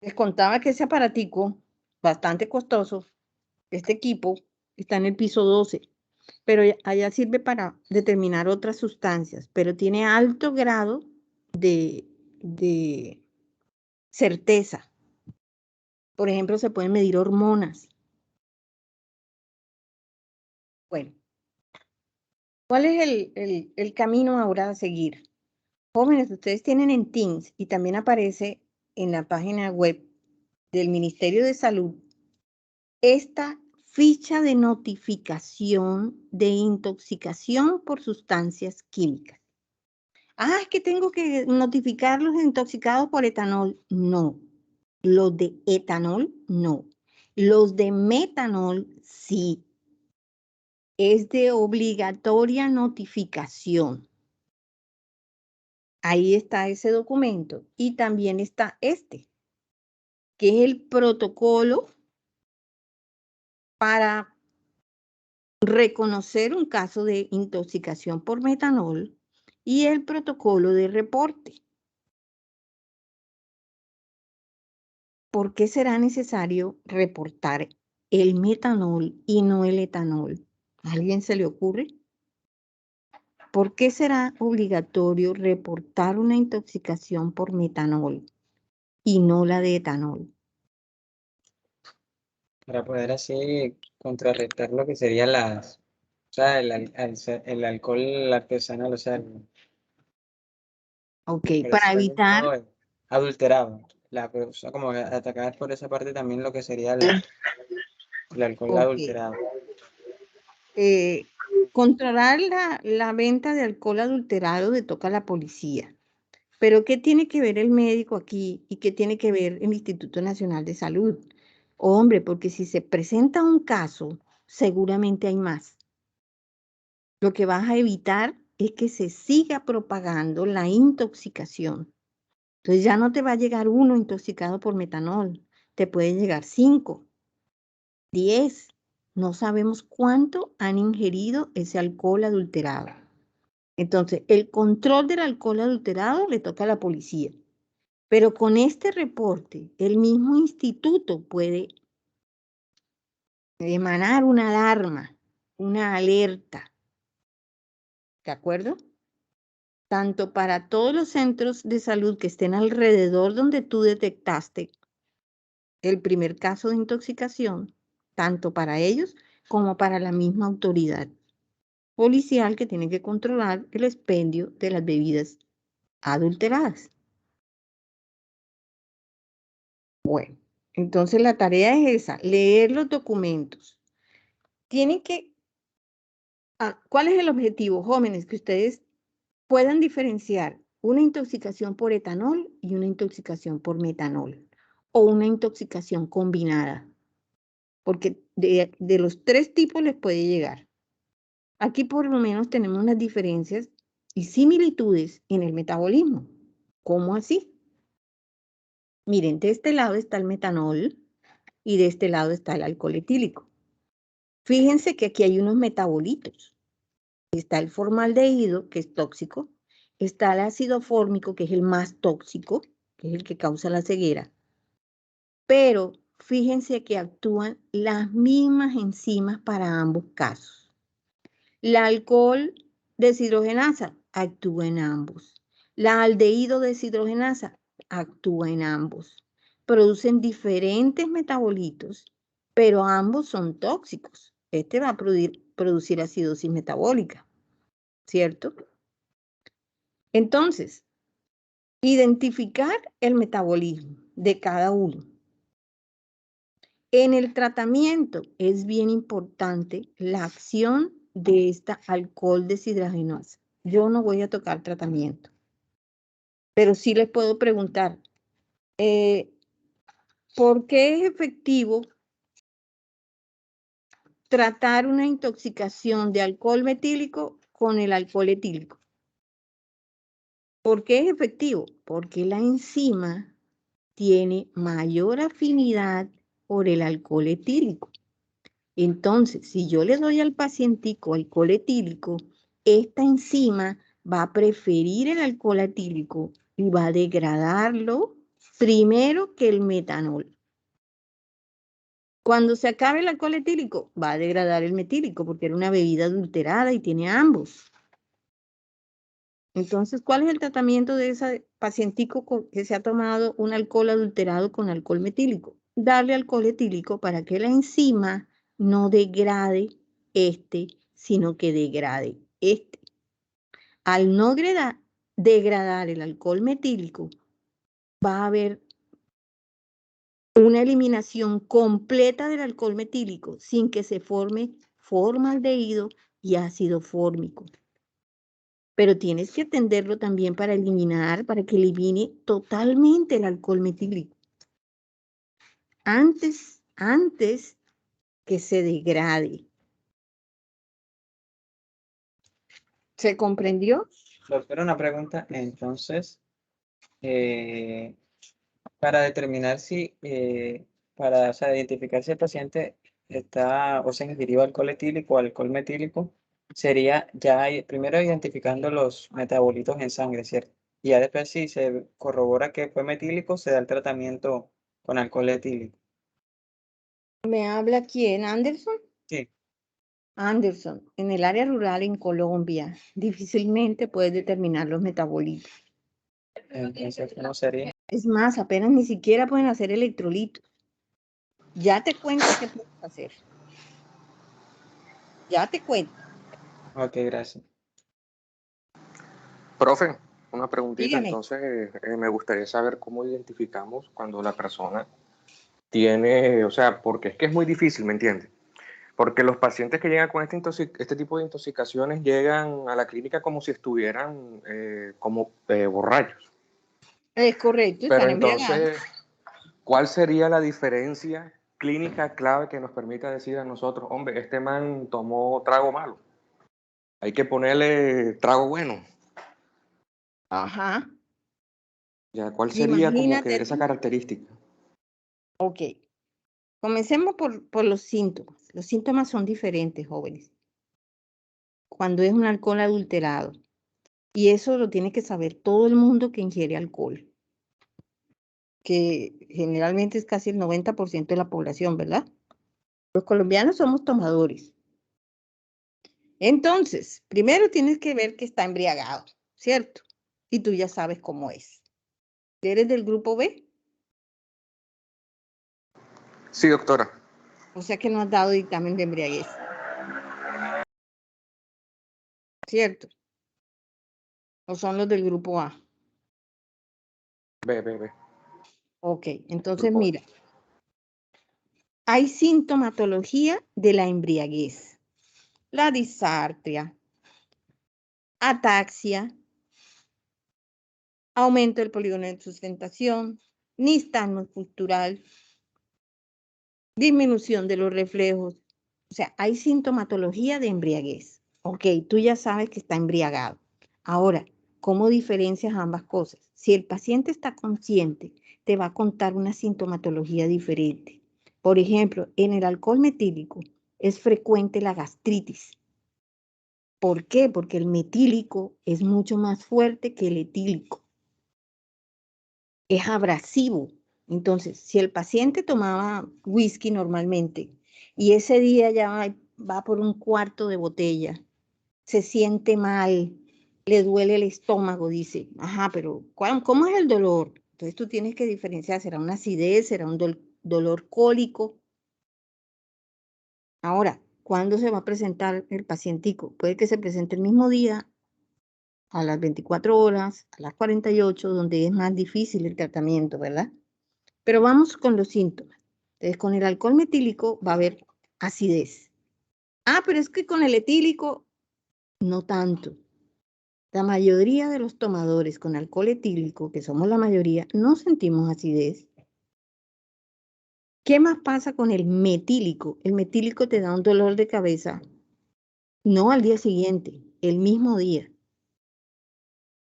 Les contaba que ese aparatico, bastante costoso, este equipo, está en el piso 12, pero allá sirve para determinar otras sustancias, pero tiene alto grado de certeza. Por ejemplo, se pueden medir hormonas. Bueno, ¿cuál es el camino ahora a seguir? Jóvenes, ustedes tienen en Teams y también aparece en la página web del Ministerio de Salud esta ficha de notificación de intoxicación por sustancias químicas. Ah, es que tengo que notificar los intoxicados por etanol. No. Los de etanol, no. Los de metanol, sí. Es de obligatoria notificación. Ahí está ese documento. Y también está este, que es el protocolo para reconocer un caso de intoxicación por metanol y el protocolo de reporte. ¿Por qué será necesario reportar el metanol y no el etanol? ¿A alguien se le ocurre? ¿Por qué será obligatorio reportar una intoxicación por metanol y no la de etanol? Para poder así contrarrestar lo que serían las, o sea, el alcohol artesanal, o sea, Ok, por para así evitar, decirlo, adulterado. O sea, como atacar por esa parte también lo que sería el alcohol ok, adulterado. controlar la venta de alcohol adulterado le toca a la policía. Pero ¿qué tiene que ver el médico aquí y qué tiene que ver el Instituto Nacional de Salud? Hombre, porque si se presenta un caso, seguramente hay más. Lo que vas a evitar es que se siga propagando la intoxicación. Entonces ya no te va a llegar uno intoxicado por metanol, te puede llegar 5, 10. No sabemos cuánto han ingerido ese alcohol adulterado. Entonces, el control del alcohol adulterado le toca a la policía. Pero con este reporte, el mismo instituto puede emanar una alarma, una alerta. ¿De acuerdo? Tanto para todos los centros de salud que estén alrededor donde tú detectaste el primer caso de intoxicación, tanto para ellos como para la misma autoridad policial que tiene que controlar el expendio de las bebidas adulteradas. Bueno, entonces la tarea es esa, leer los documentos. Tienen que, ¿cuál es el objetivo, jóvenes? Que ustedes puedan diferenciar una intoxicación por etanol y una intoxicación por metanol o una intoxicación combinada, porque de los 3 tipos les puede llegar. Aquí por lo menos tenemos unas diferencias y similitudes en el metabolismo. ¿Cómo así? Miren, de este lado está el metanol y de este lado está el alcohol etílico. Fíjense que aquí hay unos metabolitos. Está el formaldehído, que es tóxico. Está el ácido fórmico, que es el más tóxico, que es el que causa la ceguera. Pero fíjense que actúan las mismas enzimas para ambos casos. La alcohol deshidrogenasa actúa en ambos. La aldehído deshidrogenasa actúa en ambos. Producen diferentes metabolitos, pero ambos son tóxicos. Este va a producir acidosis metabólica, ¿cierto? Entonces, identificar el metabolismo de cada uno. En el tratamiento es bien importante la acción de esta alcohol deshidrogenasa. Yo no voy a tocar tratamiento, pero sí les puedo preguntar, ¿por qué es efectivo tratar una intoxicación de alcohol metílico con el alcohol etílico? ¿Por qué es efectivo? Porque la enzima tiene mayor afinidad por el alcohol etílico. Entonces, si yo le doy al pacientico alcohol etílico, esta enzima va a preferir el alcohol etílico y va a degradarlo primero que el metanol. Cuando se acabe el alcohol etílico, va a degradar el metílico porque era una bebida adulterada y tiene ambos. Entonces, ¿cuál es el tratamiento de ese pacientico que se ha tomado un alcohol adulterado con alcohol metílico? Darle alcohol etílico para que la enzima no degrade este, sino que degrade este. Al no degradar el alcohol metílico, va a haber una eliminación completa del alcohol metílico sin que se forme formaldehído y ácido fórmico. Pero tienes que atenderlo también para que elimine totalmente el alcohol metílico. Antes que se degrade. ¿Se comprendió? Doctora, una pregunta. Entonces, para determinar si, para, o sea, identificar si el paciente está o se ingirió alcohol etílico o alcohol metílico, sería ya primero identificando los metabolitos en sangre, ¿cierto? Y ya después, si se corrobora que fue metílico, se da el tratamiento con alcohol etílico. ¿Me habla quién? ¿Anderson? Sí. Anderson, en el área rural en Colombia, difícilmente puedes determinar los metabolitos. Entonces, ¿cómo sería? Es más, apenas ni siquiera pueden hacer electrolitos. Ya te cuento qué puedes hacer. Ya te cuento. Ok, gracias. Profe, una preguntita. Dígame. Entonces, me gustaría saber cómo identificamos cuando la persona tiene, o sea, porque es que es muy difícil, ¿me entiendes? Porque los pacientes que llegan con este tipo de intoxicaciones llegan a la clínica como si estuvieran borrachos. Es correcto, Pero están embriagados. entonces, ¿cuál sería la diferencia clínica clave que nos permita decir a nosotros, hombre, este man tomó trago malo? Hay que ponerle trago bueno. Ajá. Ya, ¿cuál sería como que esa característica? Ok. Comencemos por los síntomas. Los síntomas son diferentes, jóvenes. Cuando es un alcohol adulterado. Y eso lo tiene que saber todo el mundo que ingiere alcohol. Que generalmente es casi el 90% de la población, ¿verdad? Los colombianos somos tomadores. Entonces, primero tienes que ver que está embriagado, ¿cierto? Y tú ya sabes cómo es. ¿Eres del grupo B? Sí, doctora. O sea que no has dado dictamen de embriaguez. ¿Cierto? ¿O son los del grupo A? B. Ok, entonces Grupo B. mira. Hay sintomatología de la embriaguez. La disartria, ataxia, aumento del polígono de sustentación, nistagmo postural, disminución de los reflejos. O sea, hay sintomatología de embriaguez. Ok, tú ya sabes que está embriagado. Ahora, ¿cómo diferencias ambas cosas? Si el paciente está consciente, te va a contar una sintomatología diferente. Por ejemplo, en el alcohol metílico es frecuente la gastritis. ¿Por qué? Porque el metílico es mucho más fuerte que el etílico. Es abrasivo. Entonces, si el paciente tomaba whisky normalmente y ese día ya va por un cuarto de botella, se siente mal, le duele el estómago, dice, ajá, pero ¿cómo es el dolor? Entonces tú tienes que diferenciar, ¿será una acidez, será un dolor cólico? Ahora, ¿Cuándo se va a presentar el pacientico? Puede que se presente el mismo día, a las 24 horas, a las 48, donde es más difícil el tratamiento, ¿verdad? Pero vamos con los síntomas. Entonces, con el alcohol metílico va a haber acidez. Ah, pero es que con el etílico, no tanto. La mayoría de los tomadores con alcohol etílico, que somos la mayoría, no sentimos acidez. ¿Qué más pasa con el metílico? El metílico te da un dolor de cabeza, no al día siguiente, el mismo día.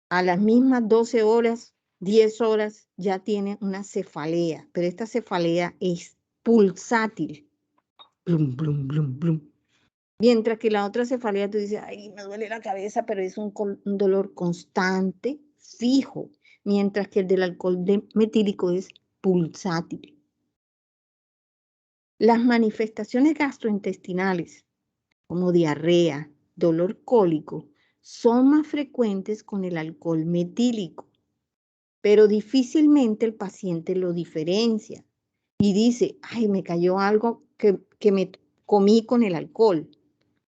A las mismas 12 horas, 10 horas, ya tiene una cefalea, pero esta cefalea es pulsátil. Blum, blum, blum, blum. Mientras que la otra cefalea, tú dices, ay, me duele la cabeza, pero es un dolor constante, fijo. Mientras que el del alcohol metílico es pulsátil. Las manifestaciones gastrointestinales, como diarrea, dolor cólico, son más frecuentes con el alcohol metílico, pero difícilmente el paciente lo diferencia y dice, ay, me cayó algo que me comí con el alcohol.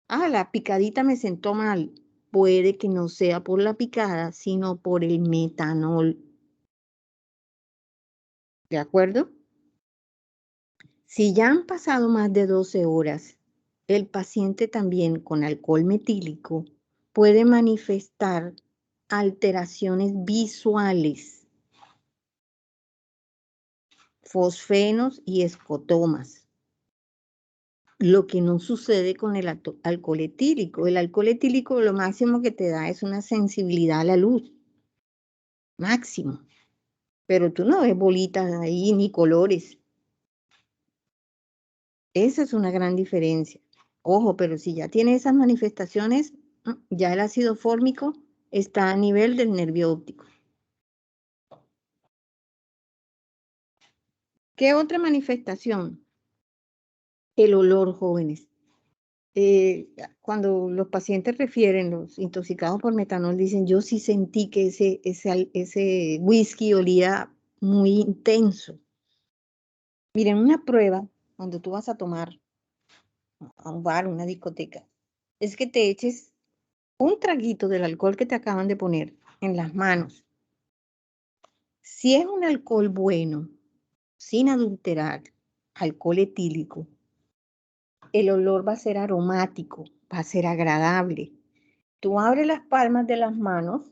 Ah, la picadita me sentó mal. Puede que no sea por la picada, sino por el metanol. ¿De acuerdo? Si ya han pasado más de 12 horas, el paciente también con alcohol metílico puede manifestar alteraciones visuales, fosfenos y escotomas. Lo que no sucede con el alcohol etílico. El alcohol etílico lo máximo que te da es una sensibilidad a la luz. Máximo. Pero tú no ves bolitas ahí ni colores. Esa es una gran diferencia. Ojo, pero si ya tiene esas manifestaciones, ya el ácido fórmico está a nivel del nervio óptico. ¿Qué otra manifestación? El olor, jóvenes. Cuando los pacientes refieren, los intoxicados por metanol, dicen, yo sí sentí que ese whisky olía muy intenso. Miren, una prueba, cuando tú vas a tomar a un bar, una discoteca, es que te eches un traguito del alcohol que te acaban de poner en las manos. Si es un alcohol bueno, sin adulterar, alcohol etílico, el olor va a ser aromático, va a ser agradable. Tú abres las palmas de las manos.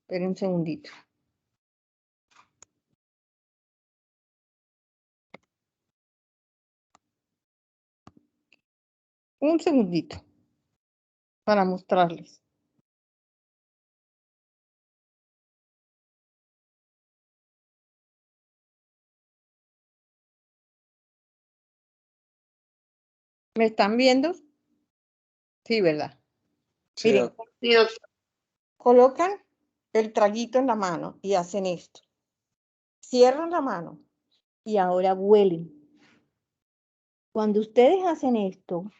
Espera un segundito. Un segundito para mostrarles. ¿Me están viendo? Sí, ¿verdad? Sí, Miren, colocan el traguito en la mano y hacen esto. Cierran la mano y ahora huelen. Cuando ustedes hacen esto,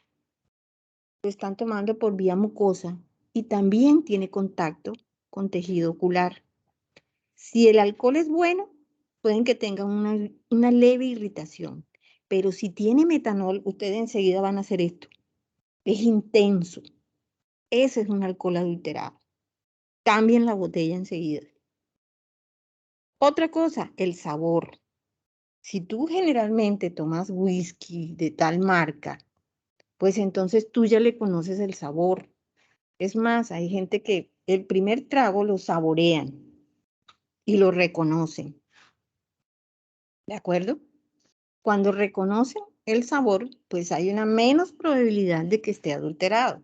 lo están tomando por vía mucosa y también tiene contacto con tejido ocular. Si el alcohol es bueno, pueden que tengan una leve irritación, pero si tiene metanol, ustedes enseguida van a hacer esto. Es intenso. Ese es un alcohol adulterado. Cambien la botella enseguida. Otra cosa, el sabor. Si tú generalmente tomas whisky de tal marca, pues entonces tú ya le conoces el sabor. Es más, hay gente que el primer trago lo saborean y lo reconocen. ¿De acuerdo? Cuando reconocen el sabor, pues hay una menos probabilidad de que esté adulterado.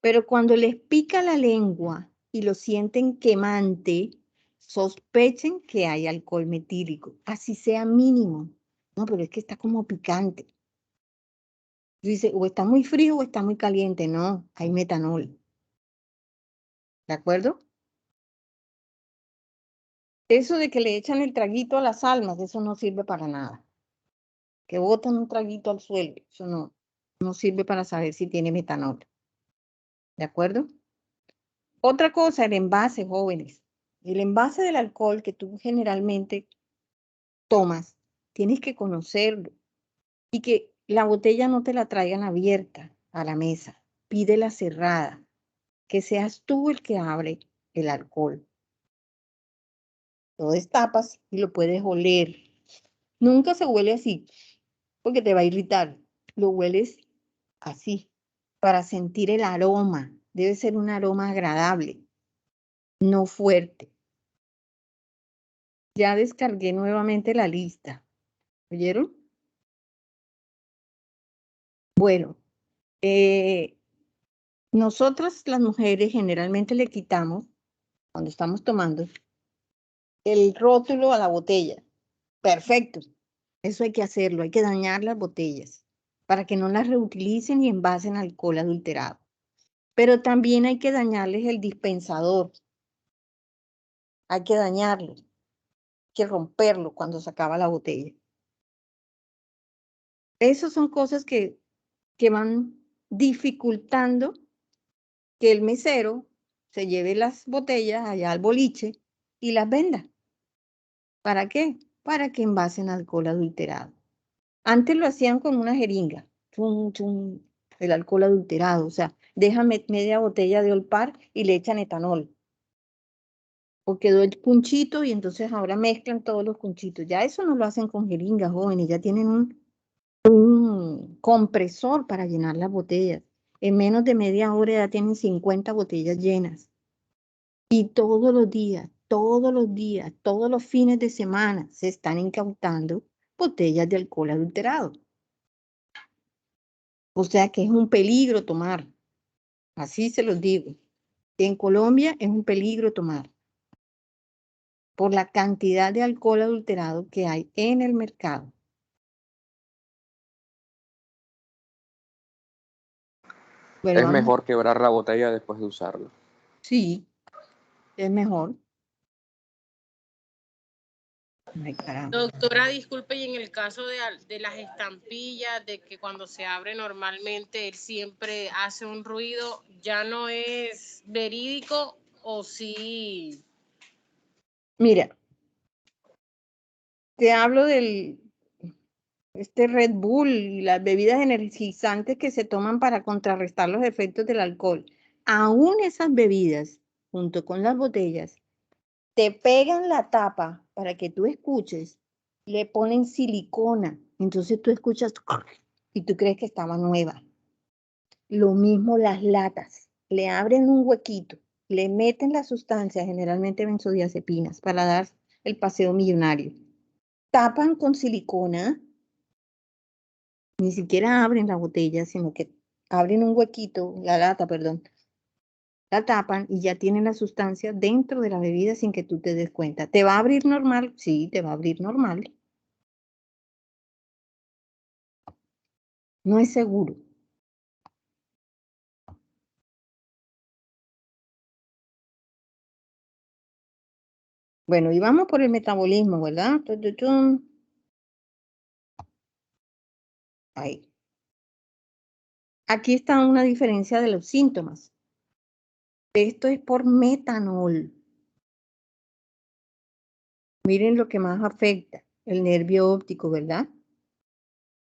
Pero cuando les pica la lengua y lo sienten quemante, sospechen que hay alcohol metílico, así sea mínimo. No, pero es que está como picante. Dice, o está muy frío o está muy caliente. No, hay metanol. ¿De acuerdo? Eso de que le echan el traguito a las almas, eso no sirve para nada. Que botan un traguito al suelo, eso no sirve para saber si tiene metanol. ¿De acuerdo? Otra cosa, el envase, jóvenes. El envase del alcohol que tú generalmente tomas, tienes que conocerlo y que la botella no te la traigan abierta a la mesa, pídela cerrada, que seas tú el que abre el alcohol. Lo destapas y lo puedes oler. Nunca se huele así, porque te va a irritar. Lo hueles así, para sentir el aroma. Debe ser un aroma agradable, no fuerte. Ya descargué nuevamente la lista. ¿Oyeron? Bueno, nosotras las mujeres generalmente le quitamos, cuando estamos tomando, el rótulo a la botella. Perfecto. Eso hay que hacerlo, hay que dañar las botellas para que no las reutilicen y envasen alcohol adulterado. Pero también hay que dañarles el dispensador. Hay que dañarlo, hay que romperlo cuando se acaba la botella. Esas son cosas que van dificultando que el mesero se lleve las botellas allá al boliche y las venda. ¿Para qué? Para que envasen alcohol adulterado. Antes lo hacían con una jeringa, chum, chum, el alcohol adulterado, o sea, dejan media botella de Olpar y le echan etanol. O quedó el cunchito y entonces ahora mezclan todos los cunchitos. Ya eso no lo hacen con jeringas, jóvenes, ya tienen un compresor para llenar las botellas. En menos de media hora ya tienen 50 botellas llenas. Y todos los días, todos los fines de semana se están incautando botellas de alcohol adulterado. O sea que es un peligro tomar. Así se los digo. En Colombia es un peligro tomar por la cantidad de alcohol adulterado que hay en el mercado. Bueno, Es vamos. mejor quebrar la botella después de usarla. Sí, es mejor. Ay, caramba. Doctora, disculpe, y en el caso de las estampillas, de que cuando se abre normalmente él siempre hace un ruido, ¿ya no es verídico o sí? Mira, te hablo del Red Bull y las bebidas energizantes que se toman para contrarrestar los efectos del alcohol. Aún esas bebidas, junto con las botellas, te pegan la tapa para que tú escuches, le ponen silicona, entonces tú escuchas y tú crees que estaba nueva. Lo mismo las latas, le abren un huequito, le meten la sustancia, generalmente benzodiazepinas, para dar el paseo millonario. Tapan con silicona, ni siquiera abren la botella, sino que abren un huequito, la lata, perdón, la tapan y ya tienen la sustancia dentro de la bebida sin que tú te des cuenta. ¿Te va a abrir normal? Sí, te va a abrir normal. No es seguro. Bueno, y vamos por el metabolismo, ¿verdad? Ahí. Aquí está una diferencia de los síntomas. Esto es por metanol. Miren lo que más afecta, el nervio óptico, ¿verdad?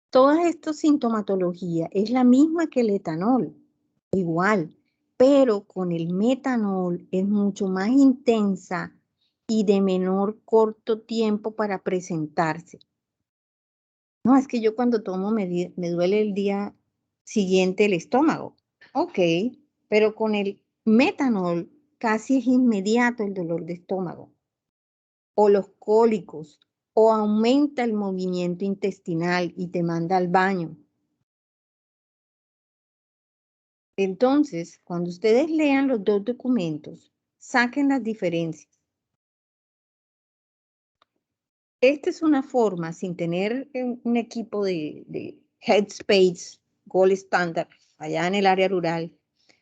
Toda esta sintomatología es la misma que el etanol, igual, pero con el metanol es mucho más intensa y de menor corto tiempo para presentarse. No, es que yo cuando tomo me duele el día siguiente el estómago. Ok, pero con el metanol casi es inmediato el dolor de estómago o los cólicos o aumenta el movimiento intestinal y te manda al baño. Entonces, cuando ustedes lean los dos documentos, saquen las diferencias. Esta es una forma, sin tener un equipo de Headspace, Gold Standard, allá en el área rural,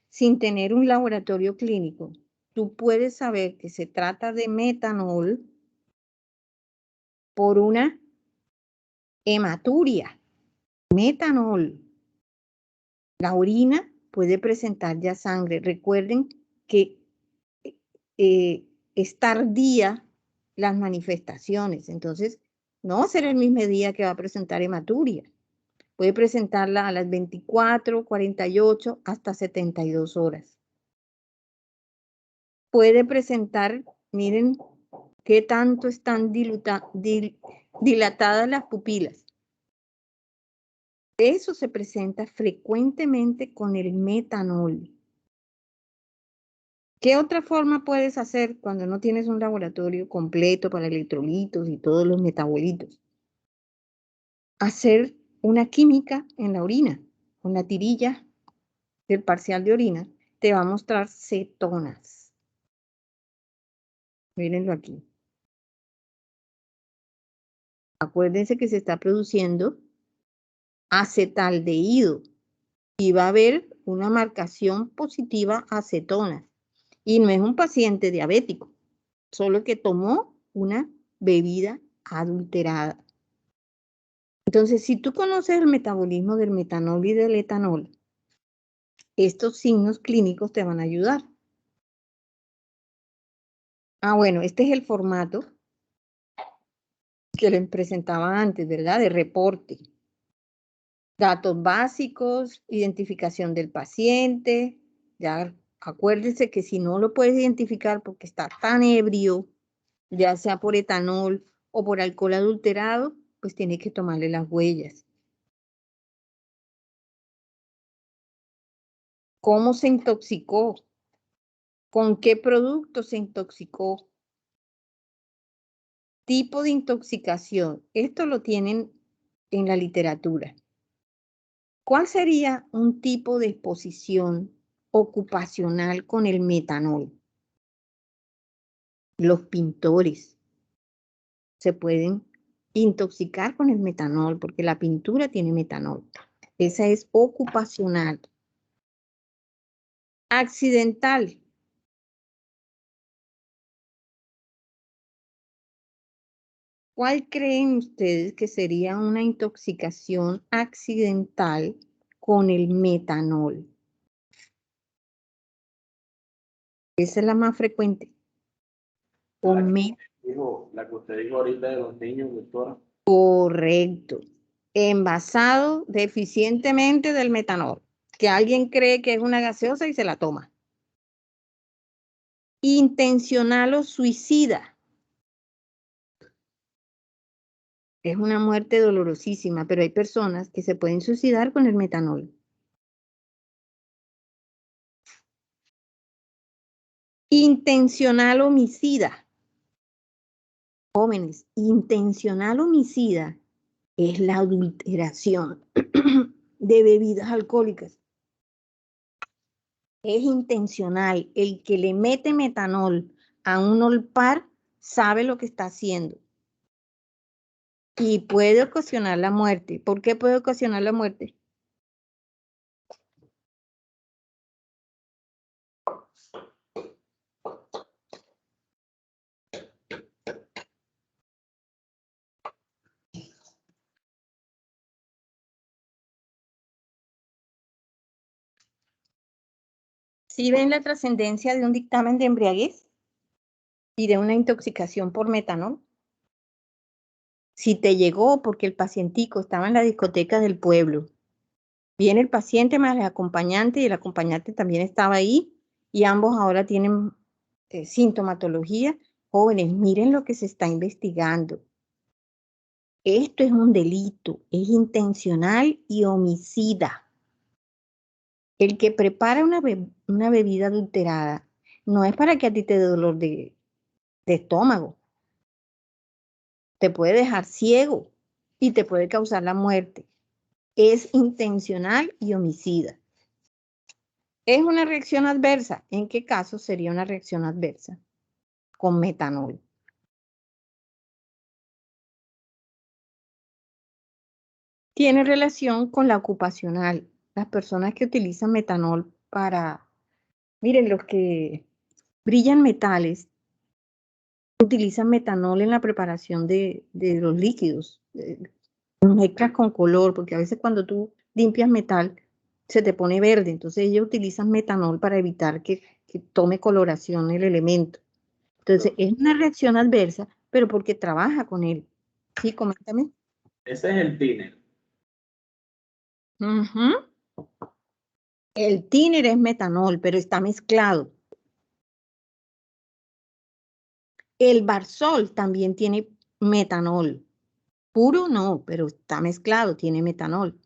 sin tener un laboratorio clínico, tú puedes saber que se trata de metanol por una hematuria. Metanol. La orina puede presentar ya sangre. Recuerden que es tardía las manifestaciones. Entonces, no va a ser el mismo día que va a presentar hematuria. Puede presentarla a las 24, 48, hasta 72 horas. Puede presentar, miren qué tanto están dilatadas las pupilas. Eso se presenta frecuentemente con el metanol. ¿Qué otra forma puedes hacer cuando no tienes un laboratorio completo para electrolitos y todos los metabolitos? Hacer una química en la orina. Con la tirilla del parcial de orina te va a mostrar cetonas. Mírenlo aquí. Acuérdense que se está produciendo acetaldehído y va a haber una marcación positiva a cetonas. Y no es un paciente diabético, solo que tomó una bebida adulterada. Entonces, si tú conoces el metabolismo del metanol y del etanol, estos signos clínicos te van a ayudar. Bueno, este es el formato que les presentaba antes, ¿verdad? De reporte. Datos básicos, identificación del paciente. Ya acuérdense que si no lo puedes identificar porque está tan ebrio, ya sea por etanol o por alcohol adulterado, pues tienes que tomarle las huellas. ¿Cómo se intoxicó? ¿Con qué producto se intoxicó? Tipo de intoxicación. Esto lo tienen en la literatura. ¿Cuál sería un tipo de exposición ocupacional con el metanol? Los pintores se pueden intoxicar con el metanol porque la pintura tiene metanol. Esa es ocupacional. Accidental. ¿Cuál creen ustedes que sería una intoxicación accidental con el metanol? Esa es la más frecuente. La que usted dijo ahorita de los niños, doctora. Correcto. Envasado deficientemente del metanol. Que alguien cree que es una gaseosa y se la toma. Intencional o suicida. Es una muerte dolorosísima, pero hay personas que se pueden suicidar con el metanol. Intencional homicida. Jóvenes, intencional homicida es la adulteración de bebidas alcohólicas. Es intencional. El que le mete metanol a un olpar sabe lo que está haciendo. Y puede ocasionar la muerte. ¿Por qué puede ocasionar la muerte? ¿Sí ven la trascendencia de un dictamen de embriaguez y de una intoxicación por metanol? Si te llegó porque el pacientico estaba en la discoteca del pueblo, viene el paciente más el acompañante y el acompañante también estaba ahí y ambos ahora tienen sintomatología. Jóvenes, miren lo que se está investigando. Esto es un delito, es intencional y homicida. El que prepara una bebida adulterada no es para que a ti te dé dolor de estómago. Te puede dejar ciego y te puede causar la muerte. Es intencional y homicida. Es una reacción adversa. ¿En qué caso sería una reacción adversa? Con metanol. Tiene relación con la ocupacional. Las personas que utilizan metanol para, miren, los que brillan metales, utilizan metanol en la preparación de los líquidos, mezclas con color, porque a veces cuando tú limpias metal, se te pone verde, entonces ellos utilizan metanol para evitar que tome coloración el elemento. Entonces, es una reacción adversa, pero porque trabaja con él. Sí, coméntame. Ese es el thinner. Ujú. El thinner es metanol, pero está mezclado. El Barsol también tiene metanol. Puro no, pero está mezclado, tiene metanol.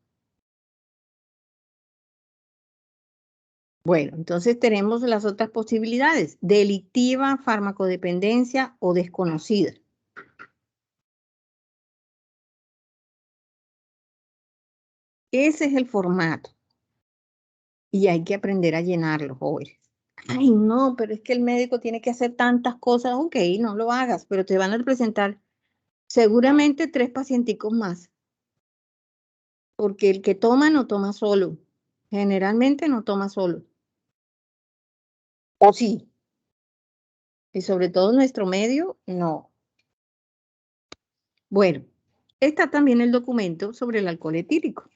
Bueno, entonces tenemos las otras posibilidades: delictiva, farmacodependencia o desconocida. Ese es el formato. Y hay que aprender a llenarlo, jóvenes. Ay, no, pero es que el médico tiene que hacer tantas cosas. Ok, no lo hagas, pero te van a presentar seguramente 3 pacienticos más. Porque el que toma no toma solo. Generalmente no toma solo. O sí. Y sobre todo en nuestro medio, no. Bueno, está también el documento sobre el alcohol etílico.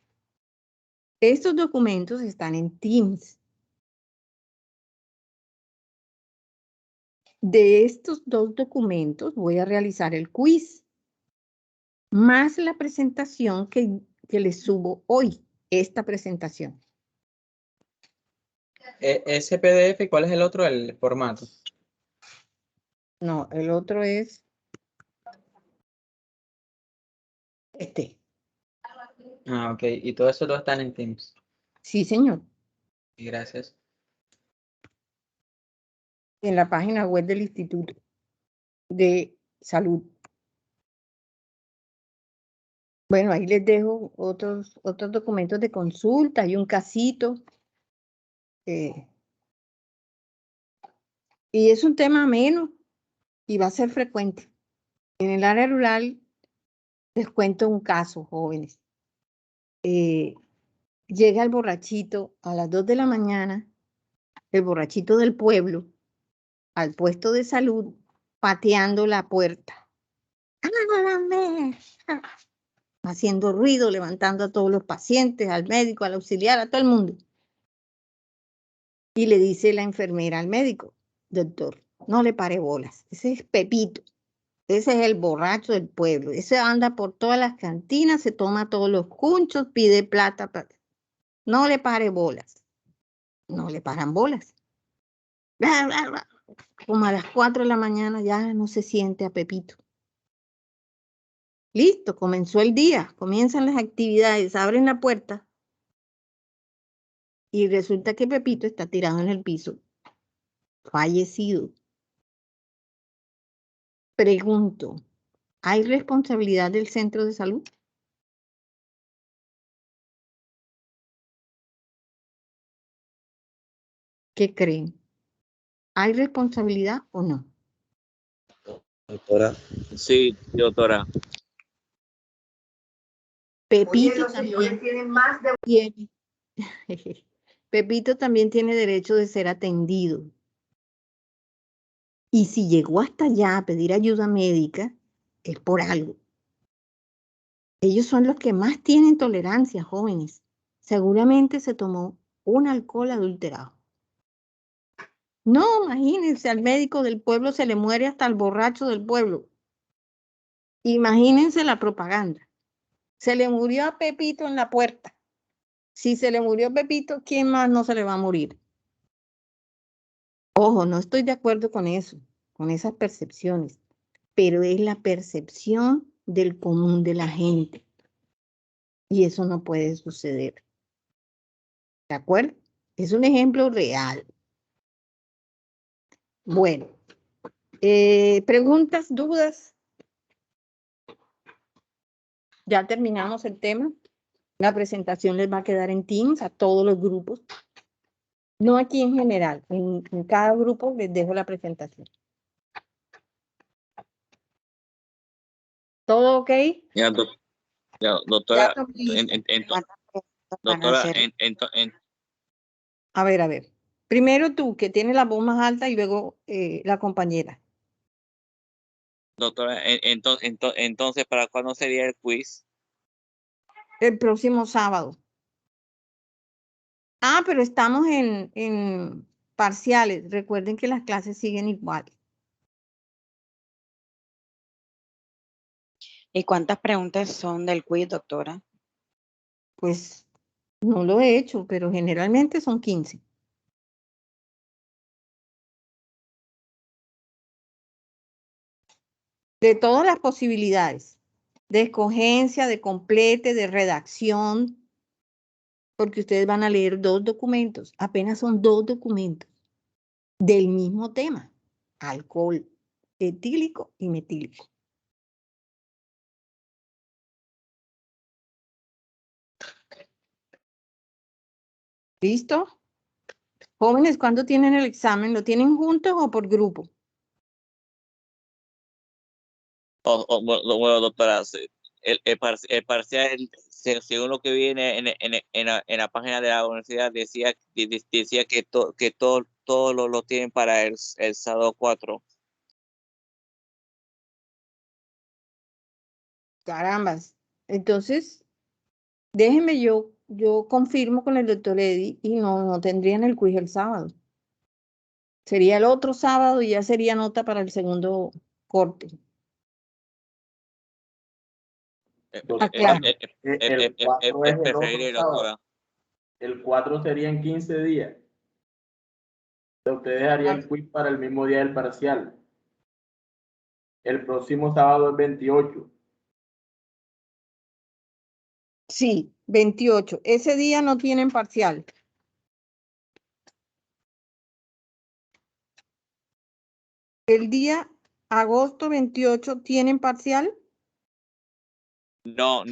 Estos documentos están en Teams. De estos 2 documentos voy a realizar el quiz, más la presentación que les subo hoy, esta presentación. Ese PDF, ¿cuál es el otro? El formato. No, el otro es este. Ah, ok. Y todo eso están en Teams. Sí, señor. Y gracias. En la página web del Instituto de Salud. Bueno, ahí les dejo otros documentos de consulta y un casito. Y es un tema ameno y va a ser frecuente. En el área rural les cuento un caso, jóvenes. Llega el borrachito a las 2 de la mañana, el borrachito del pueblo, al puesto de salud, pateando la puerta. ¡Ábrame! Haciendo ruido, levantando a todos los pacientes, al médico, al auxiliar, a todo el mundo. Y le dice la enfermera al médico: doctor, no le pare bolas, ese es Pepito, ese es el borracho del pueblo, ese anda por todas las cantinas, se toma todos los cunchos, pide plata, no le pare bolas. No le paran bolas. Como a las 4 de la mañana ya no se siente a Pepito. Listo, comenzó el día, comienzan las actividades, abren la puerta y resulta que Pepito está tirado en el piso, fallecido. Pregunto, ¿hay responsabilidad del centro de salud? ¿Qué creen? ¿Hay responsabilidad o no? Doctora. Sí, doctora. Pepito también tiene, Pepito también tiene derecho de ser atendido. Y si llegó hasta allá a pedir ayuda médica, es por algo. Ellos son los que más tienen tolerancia, jóvenes. Seguramente se tomó un alcohol adulterado. No, imagínense, al médico del pueblo se le muere hasta el borracho del pueblo. Imagínense la propaganda. Se le murió a Pepito en la puerta. Si se le murió a Pepito, ¿quién más no se le va a morir? Ojo, no estoy de acuerdo con eso, con esas percepciones, pero es la percepción del común de la gente. Y eso no puede suceder. ¿De acuerdo? Es un ejemplo real. Bueno, preguntas, dudas. Ya terminamos el tema. La presentación les va a quedar en Teams a todos los grupos. No aquí en general, en cada grupo les dejo la presentación. ¿Todo ok? Ya, doctora, Ya estoy lista. doctora, A ver. Primero tú, que tienes la voz más alta, y luego la compañera. doctora, entonces, ¿para cuándo sería el quiz? El próximo sábado. Ah, pero estamos en parciales. Recuerden que las clases siguen igual. ¿Y cuántas preguntas son del quiz, doctora? Pues No lo he hecho, pero generalmente son 15. De todas las posibilidades, de escogencia, de complete, de redacción, porque ustedes van a leer 2 documentos, apenas son 2 documentos del mismo tema, alcohol etílico y metílico. ¿Listo? Jóvenes, ¿cuándo tienen el examen? ¿Lo tienen juntos o por grupo? Bueno, doctora, el parcial, según lo que viene en la página de la universidad, decía que, que todo lo tienen para el sábado 4. Carambas. Entonces, déjenme yo confirmo con el doctor Eddy y no tendrían el quiz el sábado. Sería el otro sábado y ya sería nota para el segundo corte. Doctora, Aclaro. el 4 es el otro Preferible, sábado. doctora. El 4 sería en 15 días. Ustedes harían el quiz para el mismo día del parcial. El próximo sábado es 28. Sí, 28. Ese día no tienen parcial. El día agosto 28 tienen parcial. No,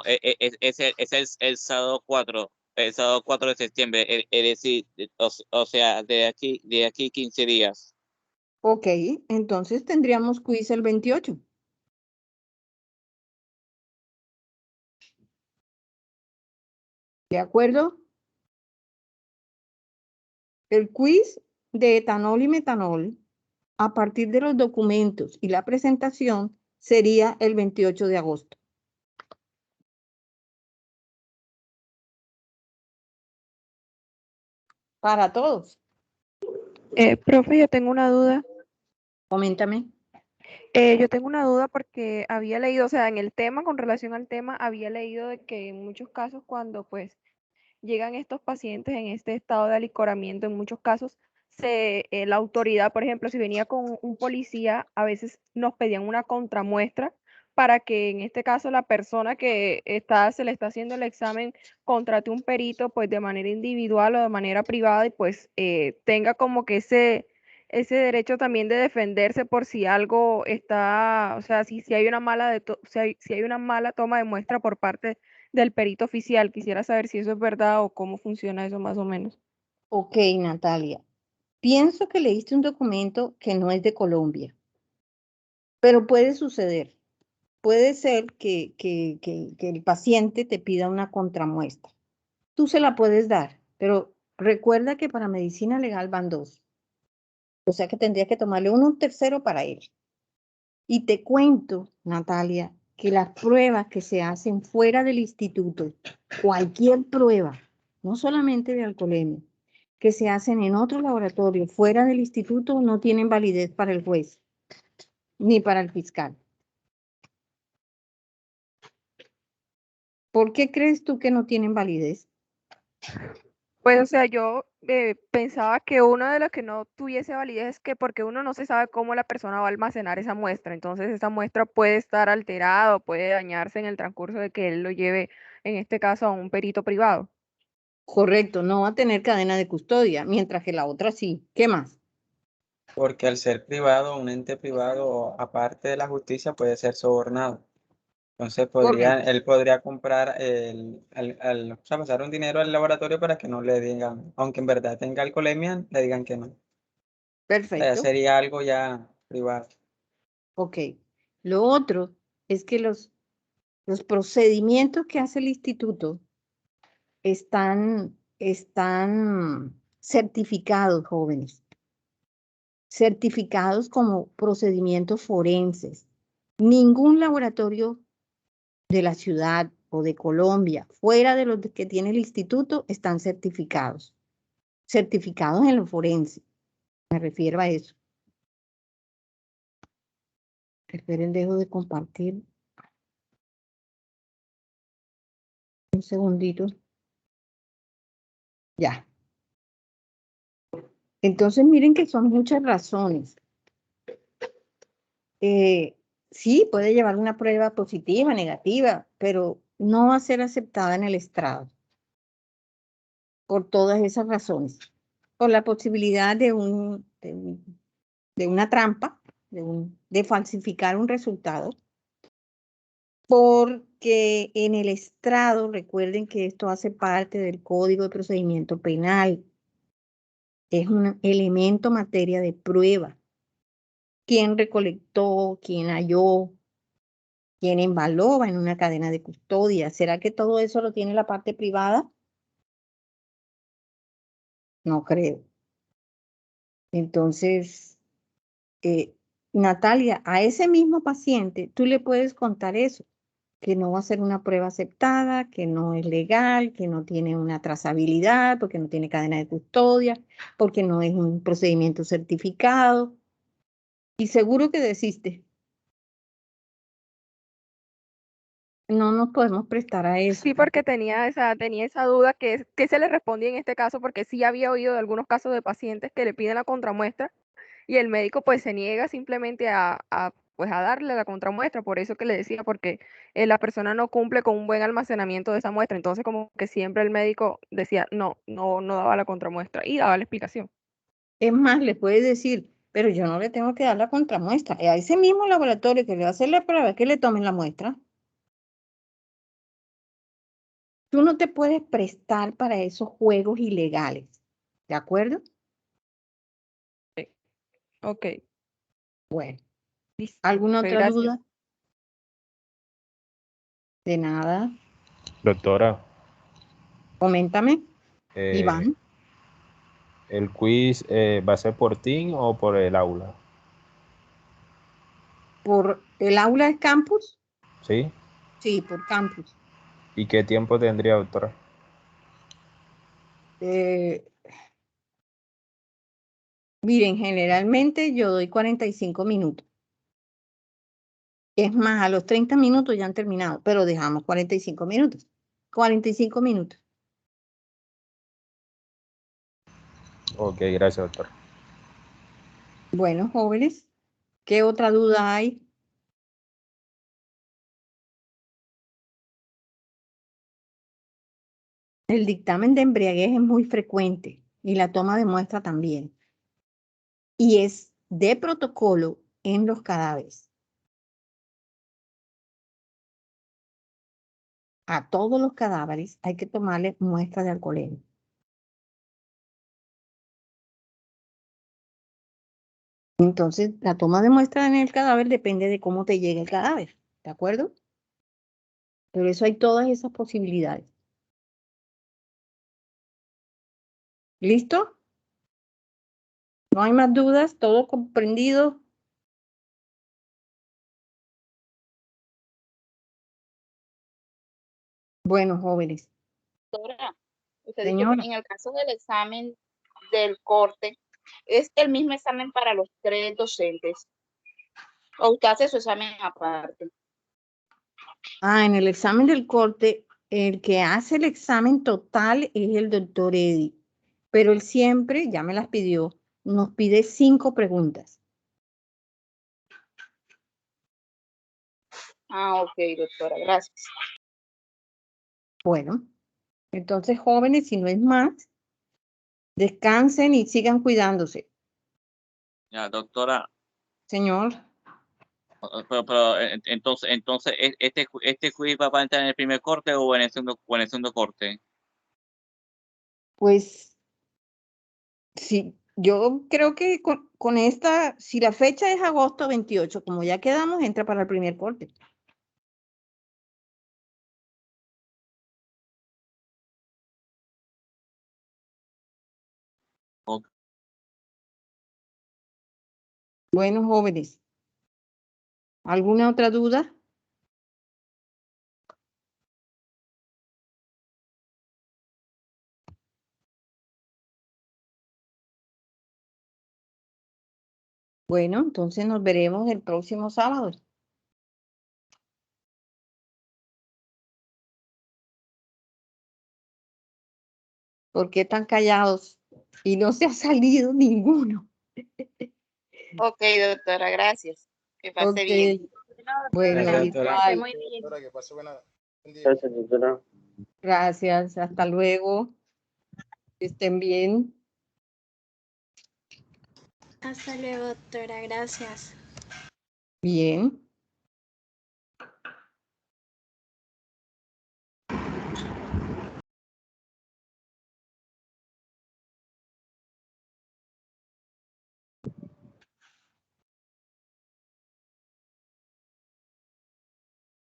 es el sábado 4, el sábado 4 de septiembre, es decir, o sea, de aquí 15 días. Ok, entonces tendríamos quiz el 28. ¿De acuerdo? El quiz de etanol y metanol, a partir de los documentos y la presentación, sería el 28 de agosto. Para todos. Profe, yo tengo una duda. Coméntame. Yo tengo una duda porque había leído, o sea, en el tema, con relación al tema, había leído de que en muchos casos cuando pues llegan estos pacientes en este estado de alicoramiento, en muchos casos, la autoridad, por ejemplo, si venía con un policía, a veces nos pedían una contramuestra para que en este caso la persona que se le está haciendo el examen contrate un perito pues de manera individual o de manera privada y pues tenga como que ese derecho también de defenderse por si algo está, o sea, si hay una mala si hay una mala toma de muestra por parte del perito oficial. Quisiera saber si eso es verdad o cómo funciona eso más o menos. Ok, Natalia. Pienso que leíste un documento que no es de Colombia, pero puede suceder. Puede ser que el paciente te pida una contramuestra. Tú se la puedes dar, pero recuerda que para medicina legal van 2. O sea que tendría que tomarle un tercero para él. Y te cuento, Natalia, que las pruebas que se hacen fuera del instituto, cualquier prueba, no solamente de alcoholemia, que se hacen en otro laboratorio fuera del instituto, no tienen validez para el juez ni para el fiscal. ¿Por qué crees tú que no tienen validez? Pues, o sea, yo pensaba que uno de los que no tuviese validez es que porque uno no se sabe cómo la persona va a almacenar esa muestra, entonces esa muestra puede estar alterada o puede dañarse en el transcurso de que él lo lleve, en este caso, a un perito privado. Correcto, no va a tener cadena de custodia, mientras que la otra sí. ¿Qué más? Porque al ser privado, un ente privado, aparte de la justicia, puede ser sobornado. Entonces Correcto, él podría comprar, o sea, pasar un dinero al laboratorio para que no le digan, aunque en verdad tenga alcoholemia, le digan que no. O sea, ya perfecto. sería algo ya privado. Ok. Lo otro es que los procedimientos que hace el instituto están certificados, jóvenes, certificados como procedimientos forenses. Ningún laboratorio de la ciudad o de Colombia, fuera de los que tiene el instituto, están certificados. Certificados en lo forense. Me refiero a eso. Esperen, dejo de compartir. Un segundito. Ya. Entonces, miren que son muchas razones. Sí, puede llevar una prueba positiva, negativa, pero no va a ser aceptada en el estrado por todas esas razones. Por la posibilidad de una trampa, de falsificar un resultado, porque en el estrado, recuerden que esto hace parte del Código de Procedimiento Penal, es un elemento materia de prueba. ¿Quién recolectó? ¿Quién halló? ¿Quién embaló? Va en una cadena de custodia. ¿Será que todo eso lo tiene la parte privada? No creo. Entonces, Natalia, a ese mismo paciente tú le puedes contar eso, que no va a ser una prueba aceptada, que no es legal, que no tiene una trazabilidad, porque no tiene cadena de custodia, porque no es un procedimiento certificado. Y seguro que desiste. No nos podemos prestar a eso. Sí, porque tenía esa duda que se le respondía en este caso, porque sí había oído de algunos casos de pacientes que le piden la contramuestra y el médico pues se niega simplemente pues a darle la contramuestra, por eso que le decía, porque la persona no cumple con un buen almacenamiento de esa muestra, entonces como que siempre el médico decía no daba la contramuestra y daba la explicación. Es más, le puedes decir, pero yo no le tengo que dar la contramuestra. A ese mismo laboratorio que le va a hacer la prueba, que le tomen la muestra. Tú no te puedes prestar para esos juegos ilegales. ¿De acuerdo? Ok, Bueno, listo. ¿alguna Ok, otra gracias. duda? De nada. Doctora, Coméntame, eh, Iván. ¿el quiz va a ser por Team o por el aula? ¿Por el aula de campus? ¿Sí? Sí, por campus. ¿Y qué tiempo tendría, doctora? Miren, generalmente yo doy 45 minutos. Es más, a los 30 minutos ya han terminado, pero dejamos 45 minutos. 45 minutos. Ok, gracias, doctora. Bueno, jóvenes, ¿qué otra duda hay? El dictamen de embriaguez es muy frecuente y la toma de muestra también. Y es de protocolo en los cadáveres. A todos los cadáveres hay que tomarle muestra de alcoholemia. Entonces, la toma de muestra en el cadáver depende de cómo te llegue el cadáver, ¿de acuerdo? Pero eso hay todas esas posibilidades. ¿Listo? ¿No hay más dudas? ¿Todo comprendido? Bueno, jóvenes. Doctora, usted dijo Señora. que en el caso del examen del corte, ¿es el mismo examen para los 3 docentes? ¿O usted hace su examen aparte? En el examen del corte, el que hace el examen total es el doctor Eddy, pero él siempre, ya me las pidió, nos pide 5 preguntas. Ok, doctora, gracias. Bueno, entonces jóvenes, si no es más, descansen y sigan cuidándose. Ya, doctora, Señor, pero entonces este quiz va a entrar en el primer corte o en el segundo corte. pues sí, yo creo que con esta, si la fecha es agosto 28, como ya quedamos, entra para el primer corte. Ok. Bueno, jóvenes, ¿alguna otra duda? Bueno, entonces nos veremos el próximo sábado. ¿Por qué tan callados? Y no se ha salido ninguno. Ok, doctora, gracias. Que pase Ok, bien. bueno, Gracias, doctora. Esté igual. muy bien. Doctora, que pase buena. Buen día. Gracias, doctora. Gracias, hasta luego. Que estén bien. Hasta luego, doctora. Gracias. Bien.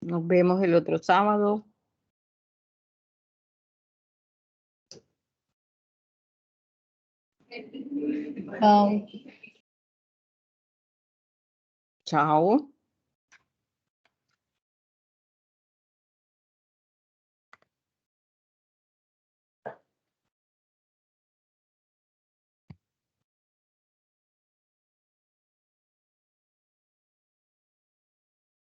Nos vemos el otro sábado. Chao.